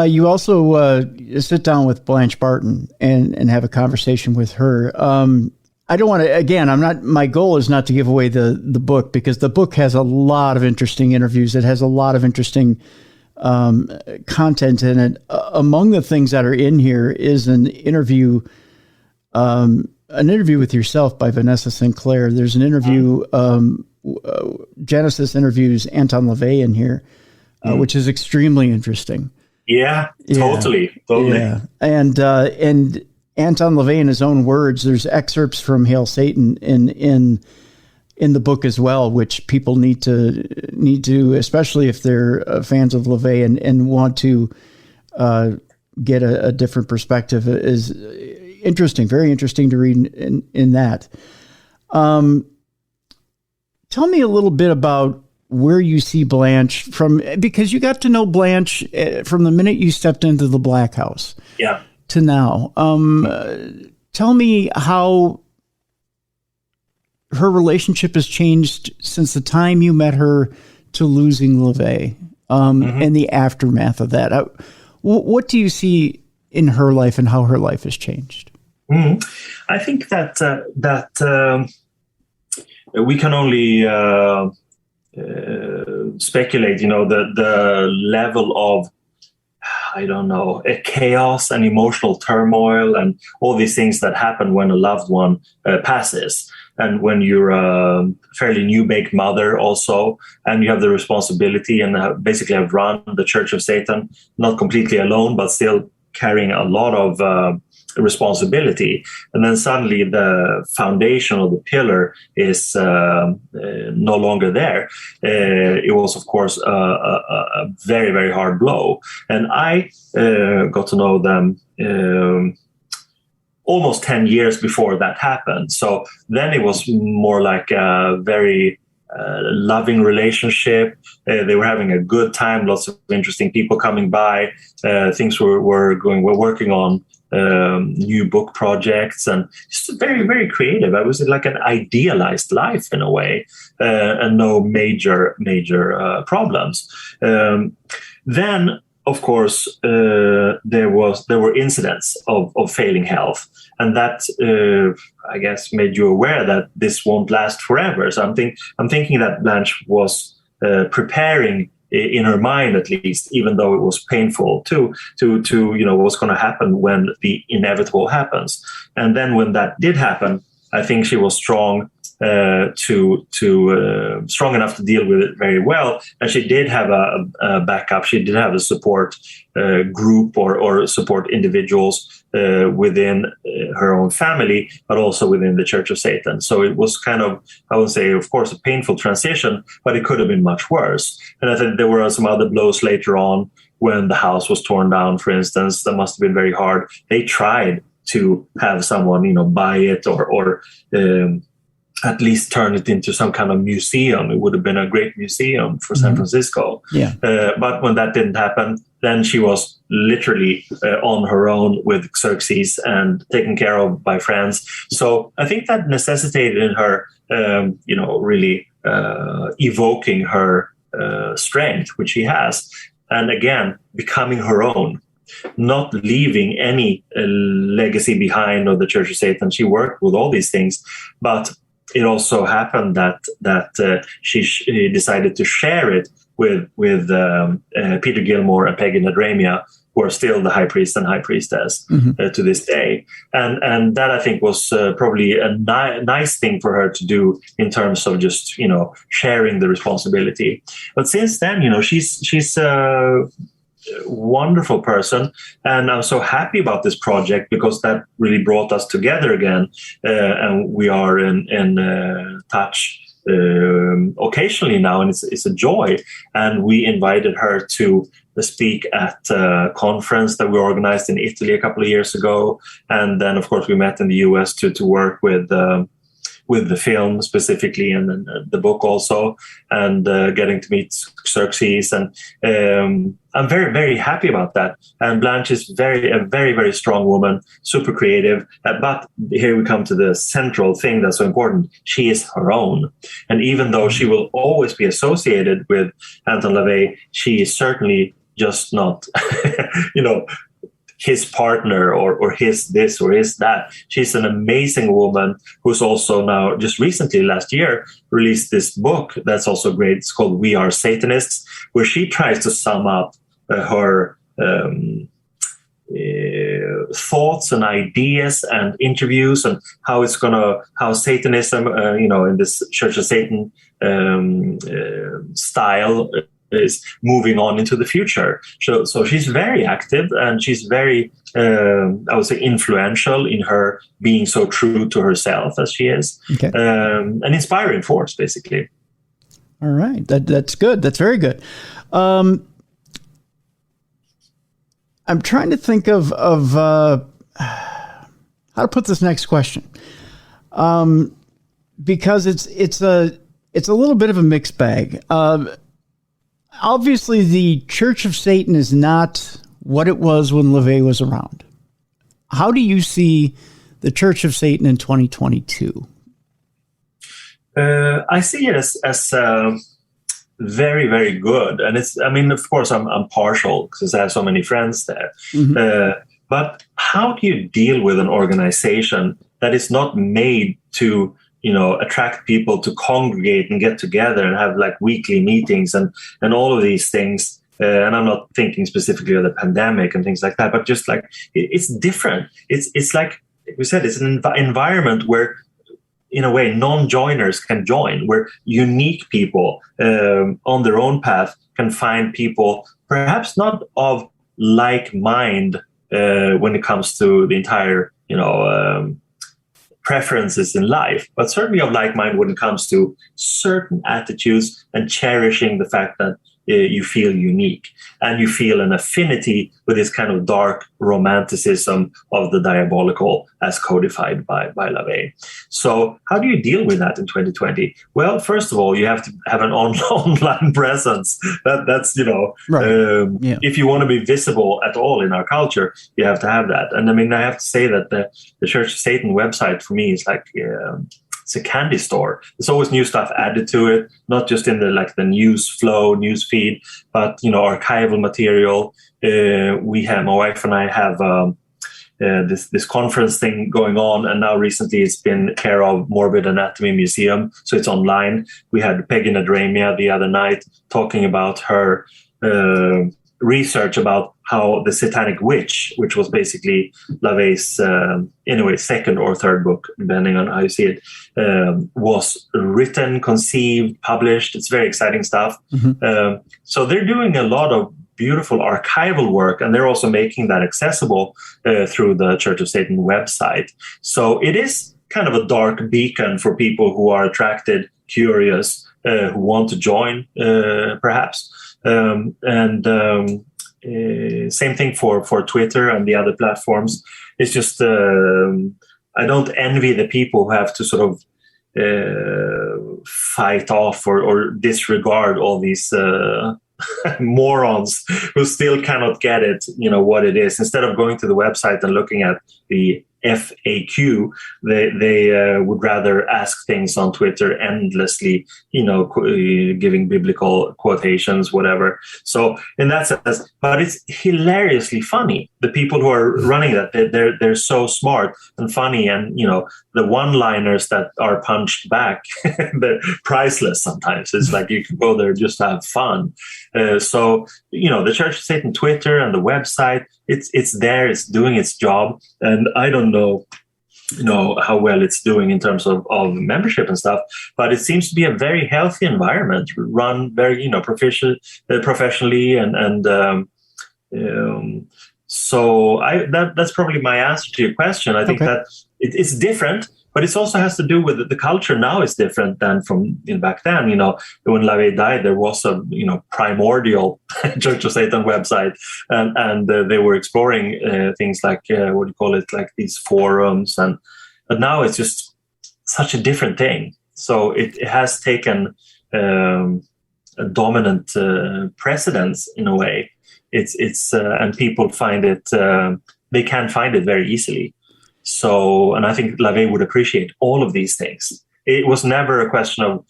You also sit down with Blanche Barton and have a conversation with her. I don't want to, again, my goal is not to give away the book, because the book has a lot of interesting interviews. It has a lot of interesting content in it. Among the things that are in here is an interview with yourself by Vanessa Sinclair. There's an interview, Genesis interviews Anton LaVey in here, which is extremely interesting. Yeah, totally. Yeah. And Anton LaVey, in his own words, there's excerpts from Hail Satan in the book as well, which people need to, especially if they're fans of LaVey and want to get a different perspective, is interesting, very interesting to read in that. Tell me a little bit about where you see Blanche because you got to know Blanche from the minute you stepped into the Black House to now. Tell me how her relationship has changed since the time you met her to losing LaVey, and the aftermath of that. What do you see in her life and how her life has changed? I think that we can only speculate, the level of, I don't know, a chaos and emotional turmoil and all these things that happen when a loved one passes. And when you're a fairly new-baked mother also, and you have the responsibility and basically have run the Church of Satan, not completely alone, but still carrying a lot of responsibility. And then suddenly the foundation or the pillar is no longer there. It was, of course, a very, very hard blow. And I got to know them almost 10 years before that happened. So then it was more like a very loving relationship. They were having a good time, lots of interesting people coming by. Things were working on new book projects, and just very, very creative. It was like an idealized life in a way, and no major problems. Then, of course, there were incidents of failing health, and that I guess made you aware that this won't last forever. So I'm thinking that Blanche was preparing in her mind, at least, even though it was painful, to what's going to happen when the inevitable happens. And then when that did happen, I think she was strong strong enough to deal with it very well. And she did have a backup. She did have a support group or support individuals within her own family, but also within the Church of Satan. So it was kind of, I would say, of course, a painful transition, but it could have been much worse. And I think there were some other blows later on when the house was torn down, for instance. That must have been very hard. They tried to have someone, buy it or at least turn it into some kind of museum. It would have been a great museum for San Francisco. Yeah. But when that didn't happen, then she was literally on her own with Xerxes and taken care of by friends. So I think that necessitated in her, really evoking her strength, which she has. And again, becoming her own, not leaving any legacy behind of the Church of Satan. She worked with all these things, but it also happened that she decided to share it with Peter Gilmore and Peggy Nadramia, who are still the high priest and high priestess to this day. And that, I think, was probably a nice thing for her to do in terms of just, sharing the responsibility. But since then, she's a wonderful person, and I'm so happy about this project because that really brought us together again, and we are in touch occasionally now, and it's a joy. And we invited her to speak at a conference that we organized in Italy a couple of years ago, and then of course we met in the US to work with with the film specifically, and then the book also, and getting to meet Xerxes, and I'm very, very happy about that. And Blanche is a very, very strong woman, super creative. But here we come to the central thing that's so important. She is her own. And even though she will always be associated with Anton LaVey, she is certainly just not, his partner or his this or his that. She's an amazing woman who's also now, just recently, last year, released this book that's also great. It's called We Are Satanists, where she tries to sum up her thoughts and ideas and interviews, and how Satanism, in this Church of Satan style, is moving on into the future. So she's very active, and she's very, I would say, influential in her being so true to herself as she is. Okay. An inspiring force, basically. All right. That's good. That's very good. I'm trying to think of how to put this next question, because it's a little bit of a mixed bag. Obviously, the Church of Satan is not what it was when LaVey was around. How do you see the Church of Satan in 2022? I see it as very, very good. And of course, I'm partial because I have so many friends there. Mm-hmm. But how do you deal with an organization that is not made to, attract people to congregate and get together and have like weekly meetings and all of these things? And I'm not thinking specifically of the pandemic and things like that, but just like it's different. It's like we said, it's an environment where, in a way, non-joiners can join, where unique people on their own path can find people, perhaps not of like mind when it comes to the entire, preferences in life, but certainly of like mind when it comes to certain attitudes and cherishing the fact that you feel unique and you feel an affinity with this kind of dark romanticism of the diabolical as codified by LaVey. So how do you deal with that in 2020? Well, first of all, you have to have an online presence. That's right. If you want to be visible at all in our culture, you have to have that. And I have to say that the Church of Satan website for me is like, it's a candy store. There's always new stuff added to it, not just in the news flow, news feed, but archival material. My wife and I have this conference thing going on, and now recently it's been care of Morbid Anatomy Museum, so it's online. We had Peggy Nadramia the other night talking about her research about how the Satanic Witch, which was basically LaVey's second or third book, depending on how you see it, was written, conceived, published. It's very exciting stuff. Mm-hmm. So they're doing a lot of beautiful archival work, and they're also making that accessible through the Church of Satan website. So it is kind of a dark beacon for people who are attracted, curious, who want to join, perhaps. Same thing for Twitter and the other platforms. It's just I don't envy the people who have to sort of fight off or disregard all these morons who still cannot get it, what it is. Instead of going to the website and looking at the FAQ, they would rather ask things on Twitter endlessly, giving biblical quotations, whatever. So in that sense, but it's hilariously funny. The people who are running that, they're so smart and funny, and the one-liners that are punched back, they're priceless. Sometimes it's like you can go there just to have fun. So the Church of Satan Twitter and the website, it's there, it's doing its job, and I don't know how well it's doing in terms of membership and stuff, but it seems to be a very healthy environment, run very professionally, and so that's probably my answer to your question. I think that it's different, but it also has to do with the culture now is different than from back then. When LaVey died, there was a primordial Church of Satan website, and they were exploring things like like these forums, but now it's just such a different thing. So it has taken a dominant precedence in a way. It's and people find it, they can find it very easily. So, and I think LaVey would appreciate all of these things. It was never a question of,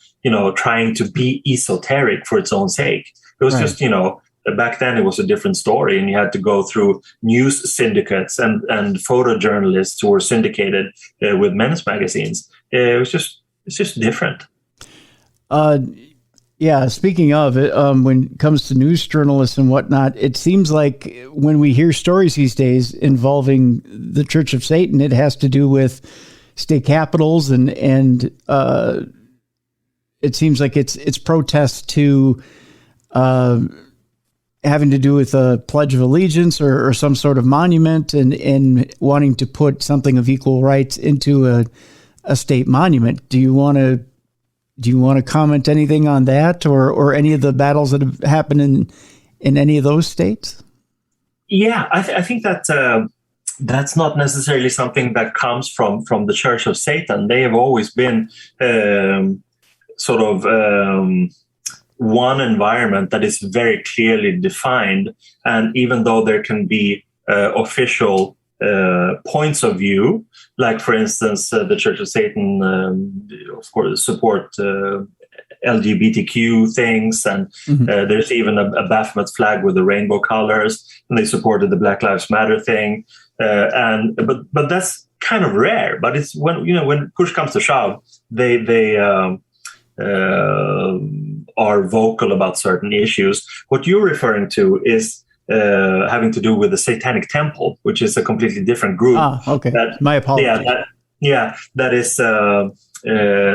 trying to be esoteric for its own sake. It was just, back then it was a different story, and you had to go through news syndicates and photojournalists who were syndicated with men's magazines. It's just different. Yeah, speaking of it, when it comes to news journalists and whatnot, it seems like when we hear stories these days involving the Church of Satan, it has to do with state capitals and it seems like it's protests to having to do with a Pledge of Allegiance or some sort of monument and wanting to put something of equal rights into a state monument. Do you want to comment anything on that or any of the battles that have happened in any of those states? Yeah, I think that that's not necessarily something that comes from the Church of Satan. They have always been one environment that is very clearly defined. And even though there can be official points of view, like, for instance, the Church of Satan, of course, support LGBTQ things, and there's even a Baphomet flag with the rainbow colors, and they supported the Black Lives Matter thing. But that's kind of rare. But it's when push comes to shove, they are vocal about certain issues. What you're referring to is having to do with the Satanic Temple, which is a completely different group. Okay. My apologies. That is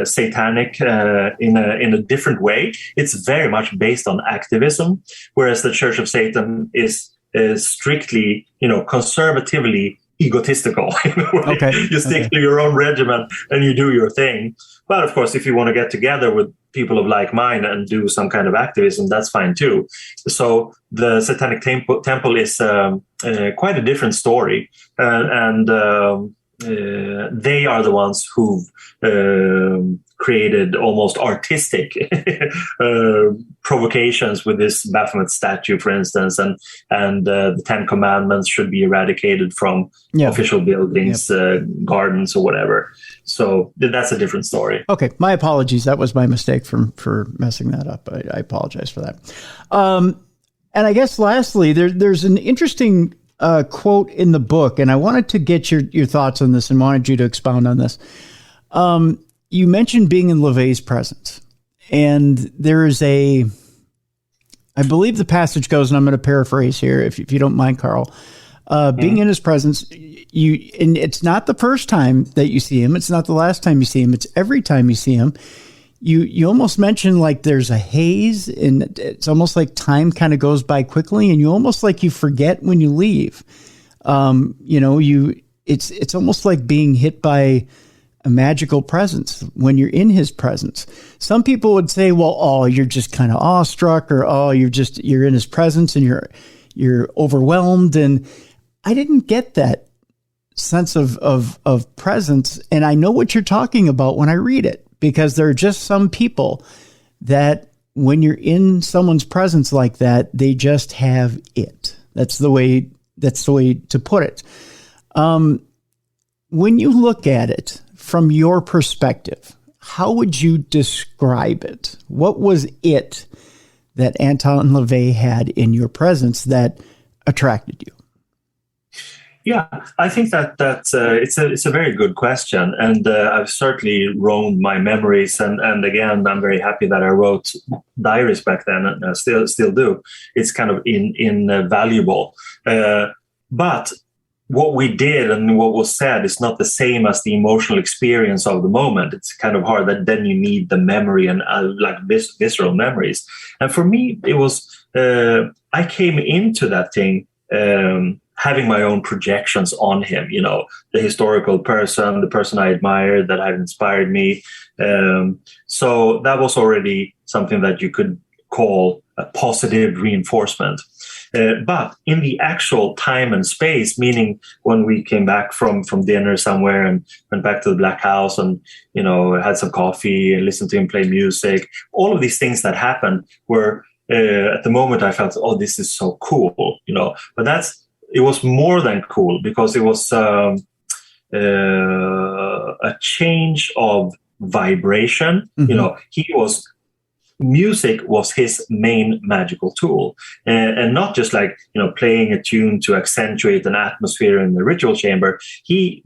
satanic in a different way. It's very much based on activism, whereas the Church of Satan is strictly, conservatively egotistical. Okay. You stick to your own regimen and you do your thing. But of course, if you want to get together with people of like mind and do some kind of activism, that's fine too. So the Satanic Temple is quite a different story, and they are the ones who've created almost artistic provocations with this Baphomet statue, for instance, and the Ten Commandments should be eradicated from official buildings, gardens, or whatever. So that's a different story. Okay, my apologies. That was my mistake for messing that up. I apologize for that. And I guess lastly, there's an interesting quote in the book, and I wanted to get your thoughts on this and wanted you to expound on this. You mentioned being in LaVey's presence, and there is I believe the passage goes, and I'm going to paraphrase here, if you don't mind, Carl. Being in his presence, and it's not the first time that you see him. It's not the last time you see him. It's every time you see him. You almost mentioned like there's a haze, and it's almost like time kind of goes by quickly, and you almost like you forget when you leave. It's almost like being hit by a magical presence when you're in his presence. Some people would say, well, you're just kind of awestruck, or you're in his presence and you're overwhelmed. And I didn't get that sense of presence. And I know what you're talking about when I read it, because there are just some people that when you're in someone's presence like that, they just have it. That's the way to put it. When you look at it from your perspective, how would you describe it? What was it that Anton LaVey had in your presence that attracted you? Yeah, I think that it's a very good question, and I've certainly roamed my memories. And again, I'm very happy that I wrote diaries back then, and I still do. It's kind of invaluable. But what we did and what was said is not the same as the emotional experience of the moment. It's kind of hard that then you need the memory and visceral memories. And for me, it was I came into that thing having my own projections on him, the historical person, the person I admired, that had inspired me. So that was already something that you could call a positive reinforcement. But in the actual time and space, meaning when we came back from dinner somewhere and went back to the Black House and, had some coffee and listened to him play music, all of these things that happened were, at the moment I felt, oh, this is so cool, but it was more than cool, because it was a change of vibration. Mm-hmm. Music was his main magical tool, and not just like playing a tune to accentuate an atmosphere in the ritual chamber. He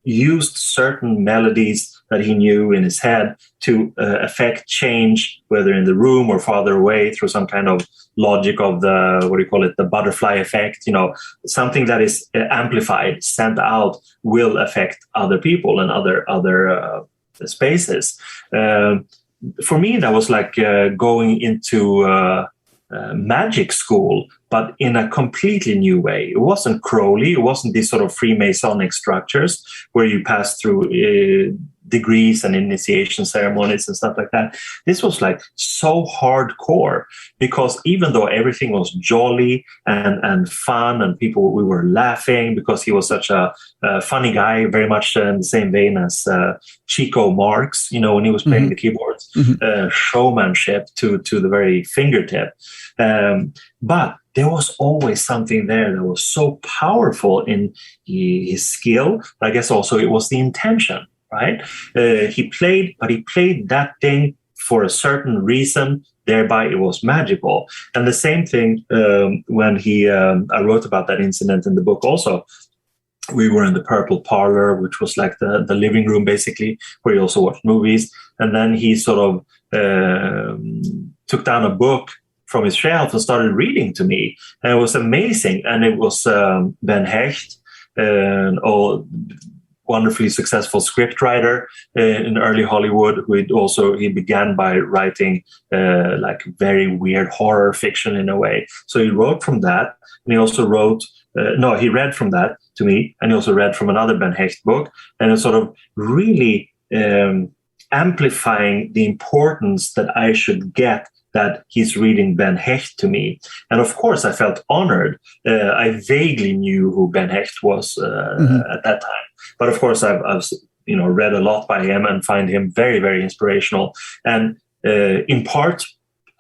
used certain melodies that he knew in his head to affect change, whether in the room or farther away, through some kind of logic of the butterfly effect. Something that is amplified, sent out, will affect other people and other spaces. For me, that was like going into magic school, but in a completely new way. It wasn't Crowley. It wasn't these sort of Freemasonic structures where you pass through degrees and initiation ceremonies and stuff like that. This was like so hardcore, because even though everything was jolly and fun and we were laughing because he was such a funny guy, very much in the same vein as Chico Marx, when he was playing mm-hmm. the keyboards, mm-hmm. Showmanship to the very fingertip. But there was always something there that was so powerful in his skill. I guess also it was the intention. Right? He played that thing for a certain reason, thereby it was magical. And the same thing when I wrote about that incident in the book also. We were in the Purple Parlor, which was like the living room, basically, where he also watched movies. And then he sort of took down a book from his shelf and started reading to me. And it was amazing. And it was Ben Hecht and all wonderfully successful scriptwriter in early Hollywood, he began by writing like very weird horror fiction in a way. So he wrote from that, and he also he read from that to me, and he also read from another Ben Hecht book, and it's sort of really amplifying the importance that I should get that he's reading Ben Hecht to me. And of course, I felt honored. I vaguely knew who Ben Hecht was mm-hmm. at that time. But of course, I've read a lot by him and find him very, very inspirational. And in part,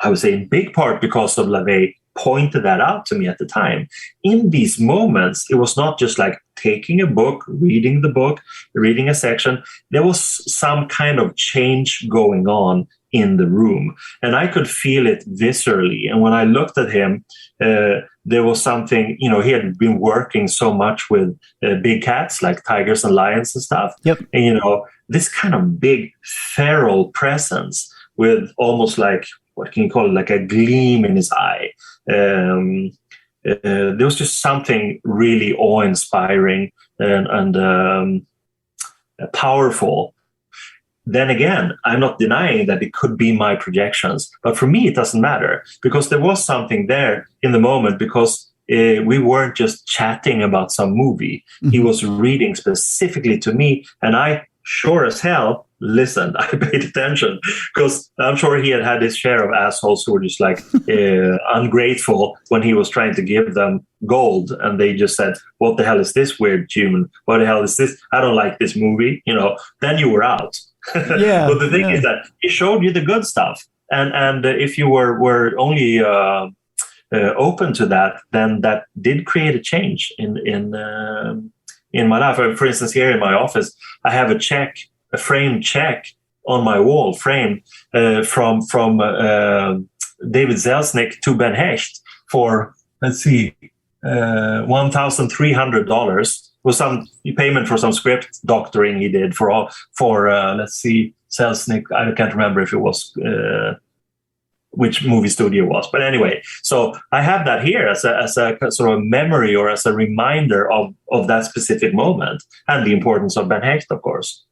I would say in big part, because of LaVey pointed that out to me at the time. In these moments, it was not just like taking a book, reading the book, reading a section. There was some kind of change going on in the room, and I could feel it viscerally. And when I looked at him, there was something, he had been working so much with big cats like tigers and lions and stuff. Yep. And, this kind of big feral presence with almost like, what can you call it? Like a gleam in his eye. There was just something really awe-inspiring and powerful. Then again, I'm not denying that it could be my projections, but for me, it doesn't matter, because there was something there in the moment, because we weren't just chatting about some movie. Mm-hmm. He was reading specifically to me, and I sure as hell listened. I paid attention, because I'm sure he had his share of assholes who were just like ungrateful when he was trying to give them gold, and they just said, what the hell is this weird tune? What the hell is this? I don't like this movie. Then you were out. Yeah. But the thing is that he showed you the good stuff, and if you were only open to that, then that did create a change in my life. For instance, here in my office, I have a framed check on my wall, framed from David Selznick to Ben Hecht for, let's see, $1,300. Was some payment for some script doctoring he did for let's see, Selznick. I can't remember if it was which movie studio it was, but anyway. So I have that here as a sort of memory, or as a reminder of that specific moment, and the importance of Ben Hecht, of course.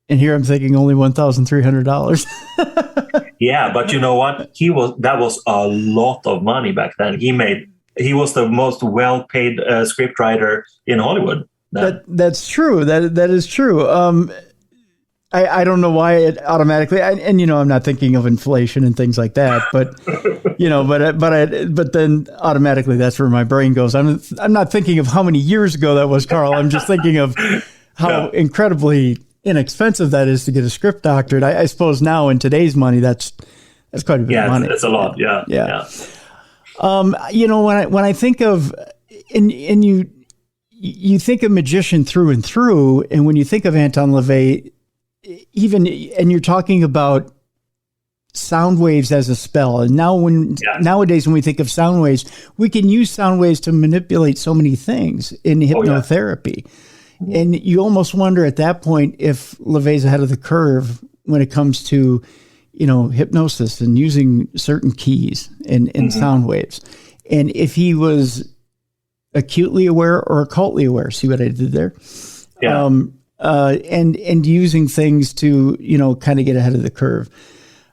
And here I'm thinking only $1,300. Yeah, but you know what? That was a lot of money back then. He was the most well-paid scriptwriter in Hollywood. That's true. That is true. I don't know why it automatically, and I'm not thinking of inflation and things like that, but but then automatically that's where my brain goes. I'm not thinking of how many years ago that was, Carl. I'm just thinking of how incredibly inexpensive that is to get a script doctored. I suppose now in today's money, that's quite a bit of money. It's a lot. Yeah. When I think of, and you think of magician through and through, and when you think of Anton LaVey, and you're talking about sound waves as a spell. And nowadays, when we think of sound waves, we can use sound waves to manipulate so many things in hypnotherapy. And you almost wonder at that point if LaVey's ahead of the curve when it comes to, hypnosis and using certain keys in sound waves. And if he was acutely aware or occultly aware, see what I did there? Yeah. And using things to, kind of get ahead of the curve.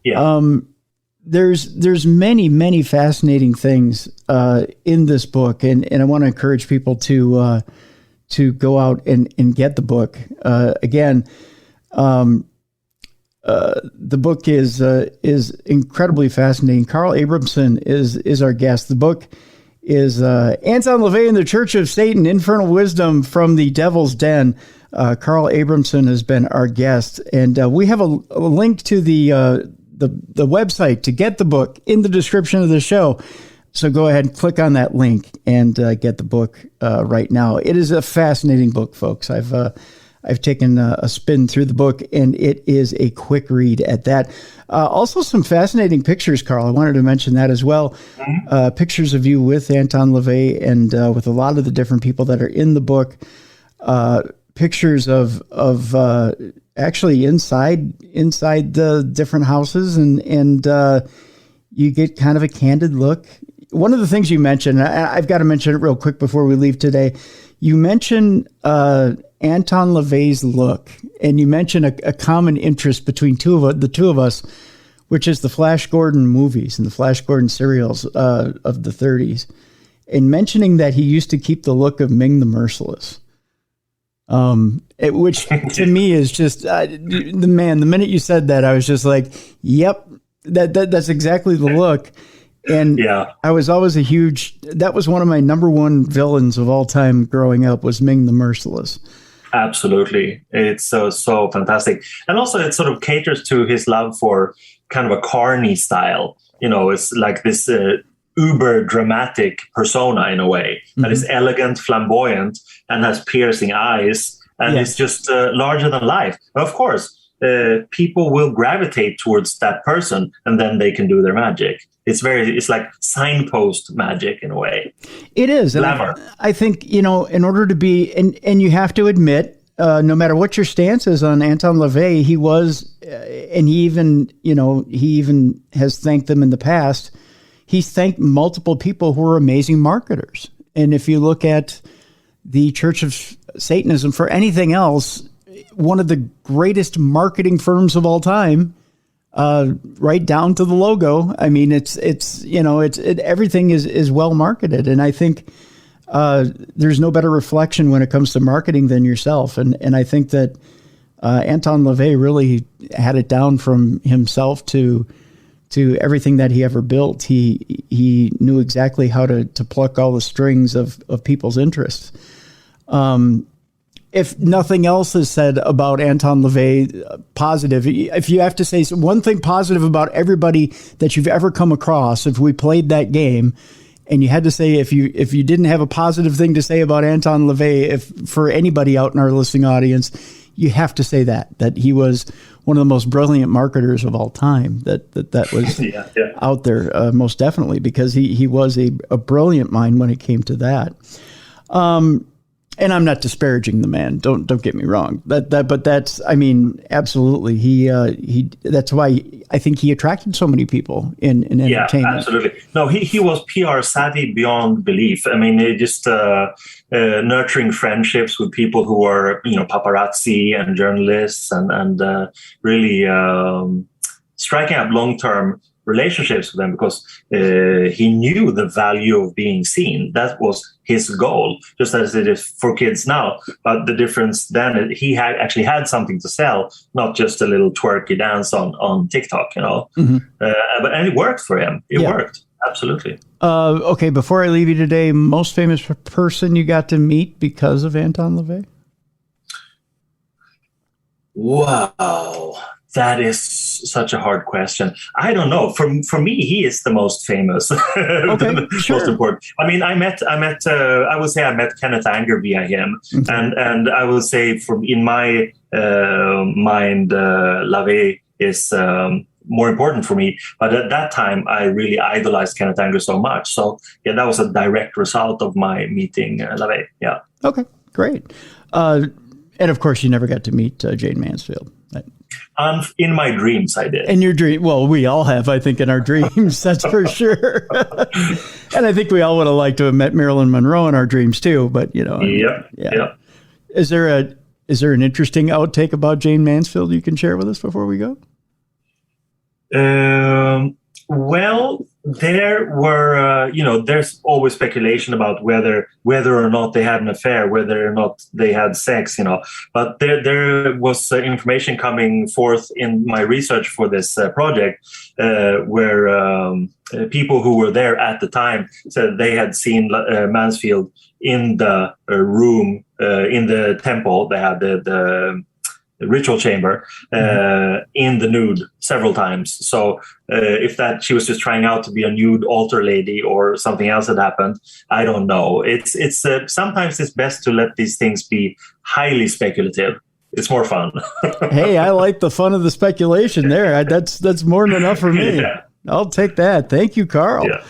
Yeah. There's many fascinating things in this book, and I want to encourage people to go out and get the book. Again, the book is incredibly fascinating. Carl Abrahamsson is our guest. The book is Anton LaVey and the Church of Satan: Infernal Wisdom from the Devil's Den. Carl Abrahamsson has been our guest, and we have a link to the website to get the book in the description of the show. So go ahead and click on that link and get the book right now. It is a fascinating book, folks. I've taken a spin through the book, and it is a quick read at that. Also, some fascinating pictures, Carl. I wanted to mention that as well. Pictures of you with Anton LaVey and with a lot of the different people that are in the book. Pictures of actually inside the different houses, and you get kind of a candid look. One of the things you mentioned, I've got to mention it real quick before we leave today. You mentioned Anton LaVey's look, and you mentioned a common interest between the two of us, which is the Flash Gordon movies and the Flash Gordon serials of the 30s, and mentioning that he used to keep the look of Ming the Merciless. Which to me is just the minute you said that, I was just like, yep, that's exactly the look. And I was always that was one of my number one villains of all time growing up, was Ming the Merciless. Absolutely. It's so fantastic. And also it sort of caters to his love for kind of a carny style. It's like this uber dramatic persona in a way that is elegant, flamboyant, and has piercing eyes, and is just larger than life. Of course, people will gravitate towards that person, and then they can do their magic. It's like signpost magic in a way. It is. Glamour. I think, in order to be, and you have to admit, no matter what your stance is on Anton LaVey, he was, and he even has thanked them in the past. He's thanked multiple people who are amazing marketers. And if you look at the Church of Satanism, for anything else, one of the greatest marketing firms of all time, right down to the logo. I mean, it's everything is well marketed. And I think there's no better reflection when it comes to marketing than yourself. And I think that Anton LaVey really had it down from himself to everything that he ever built. He knew exactly how to pluck all the strings of people's interests. If nothing else is said about Anton LaVey, positive, if you have to say one thing positive about everybody that you've ever come across, if we played that game and you had to say, if you didn't have a positive thing to say about Anton LaVey, for anybody out in our listening audience, you have to say that he was one of the most brilliant marketers of all time that was out there, most definitely, because he was a brilliant mind when it came to that. And I'm not disparaging the man. Don't get me wrong. But that's, I mean, absolutely. He that's why I think he attracted so many people in entertainment. Yeah, absolutely. No, he was PR savvy beyond belief. I mean, just nurturing friendships with people who are, paparazzi and journalists, and really striking up long-term relationships with them because he knew the value of being seen. That was his goal, just as it is for kids now. But the difference then, he actually had something to sell, not just a little twerky dance on TikTok, Mm-hmm. And it worked for him. It worked. Absolutely. Okay, before I leave you today, most famous person you got to meet because of Anton LaVey? Wow, that is such a hard question. I don't know. For me, he is the most famous, okay, sure. most important. I mean, I met Kenneth Anger via him, mm-hmm. and I will say, in my mind, LaVey is more important for me. But at that time, I really idolized Kenneth Anger so much. So yeah, that was a direct result of my meeting LaVey. Yeah. Okay, great. And of course, you never got to meet Jayne Mansfield. In my dreams, I did. In your dream, well, we all have, I think, in our dreams. That's for sure. And I think we all would have liked to have met Marilyn Monroe in our dreams too. But yeah. Is there an interesting outtake about Jayne Mansfield you can share with us before we go? Well, there were, there's always speculation about whether or not they had an affair, whether or not they had sex, But there was information coming forth in my research for this project where people who were there at the time said they had seen Mansfield in the room, in the temple. They had the ritual chamber in the nude several times. So if she was just trying out to be a nude altar lady or something else had happened, I don't know. It's sometimes it's best to let these things be highly speculative. It's more fun. Hey, I like the fun of the speculation there. That's more than enough for me. Yeah. I'll take that. Thank you, Carl. Yeah.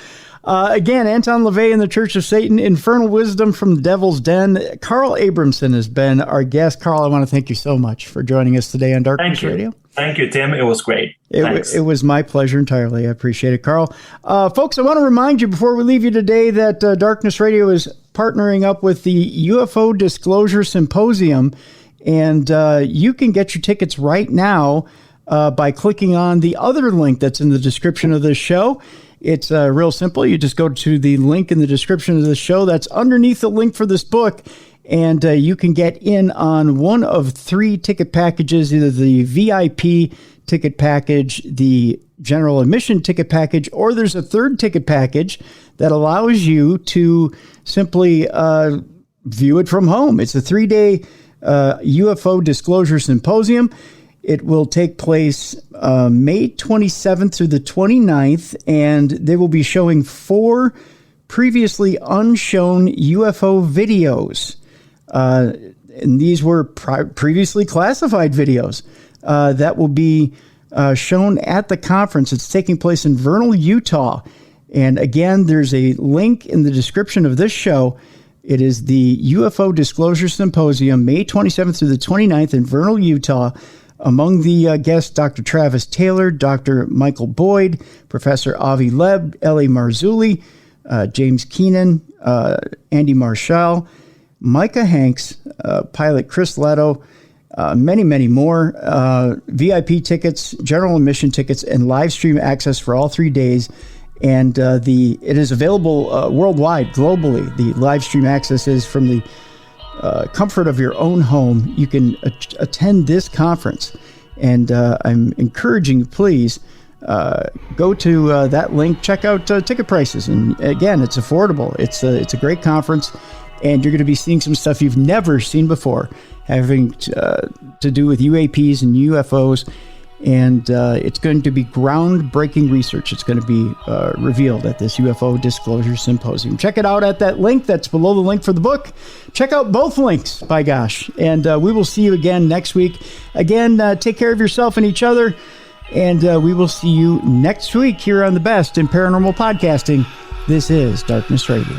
Again, Anton LaVey and the Church of Satan, Infernal Wisdom from the Devil's Den. Carl Abrahamsson has been our guest. Carl, I want to thank you so much for joining us today on Darkness Radio. Thank you, Tim. It was great. It was my pleasure entirely. I appreciate it, Carl. Folks, I want to remind you before we leave you today that Darkness Radio is partnering up with the UFO Disclosure Symposium, and you can get your tickets right now by clicking on the other link that's in the description of this show. It's real simple. You just go to the link in the description of the show that's underneath the link for this book, and you can get in on one of 3 ticket packages, either the VIP ticket package, the general admission ticket package, or there's a 3rd ticket package that allows you to simply view it from home. It's a 3-day UFO Disclosure Symposium. It will take place May 27th through the 29th, and they will be showing 4 previously unshown UFO videos. And these were previously classified videos that will be shown at the conference. It's taking place in Vernal, Utah. And again, there's a link in the description of this show. It is the UFO Disclosure Symposium, May 27th through the 29th in Vernal, Utah. Among the guests, Dr. Travis Taylor, Dr. Michael Boyd, Professor Avi Leb, Ellie Marzulli, James Keenan, Andy Marshall, Micah Hanks, pilot Chris Leto, many, many more. VIP tickets, general admission tickets, and live stream access for all 3 days. And it is available worldwide, globally. The live stream access is from the comfort of your own home. You can attend this conference, and I'm encouraging you, please go to that link, check out ticket prices, and again, it's affordable. It's a great conference, and you're going to be seeing some stuff you've never seen before, having to do with UAPs and UFOs. And it's going to be groundbreaking research. It's going to be revealed at this UFO Disclosure Symposium. Check it out at that link that's below the link for the book. Check out both links, by gosh. And we will see you again next week. Again, take care of yourself and each other. And we will see you next week here on the best in paranormal podcasting. This is Darkness Radio.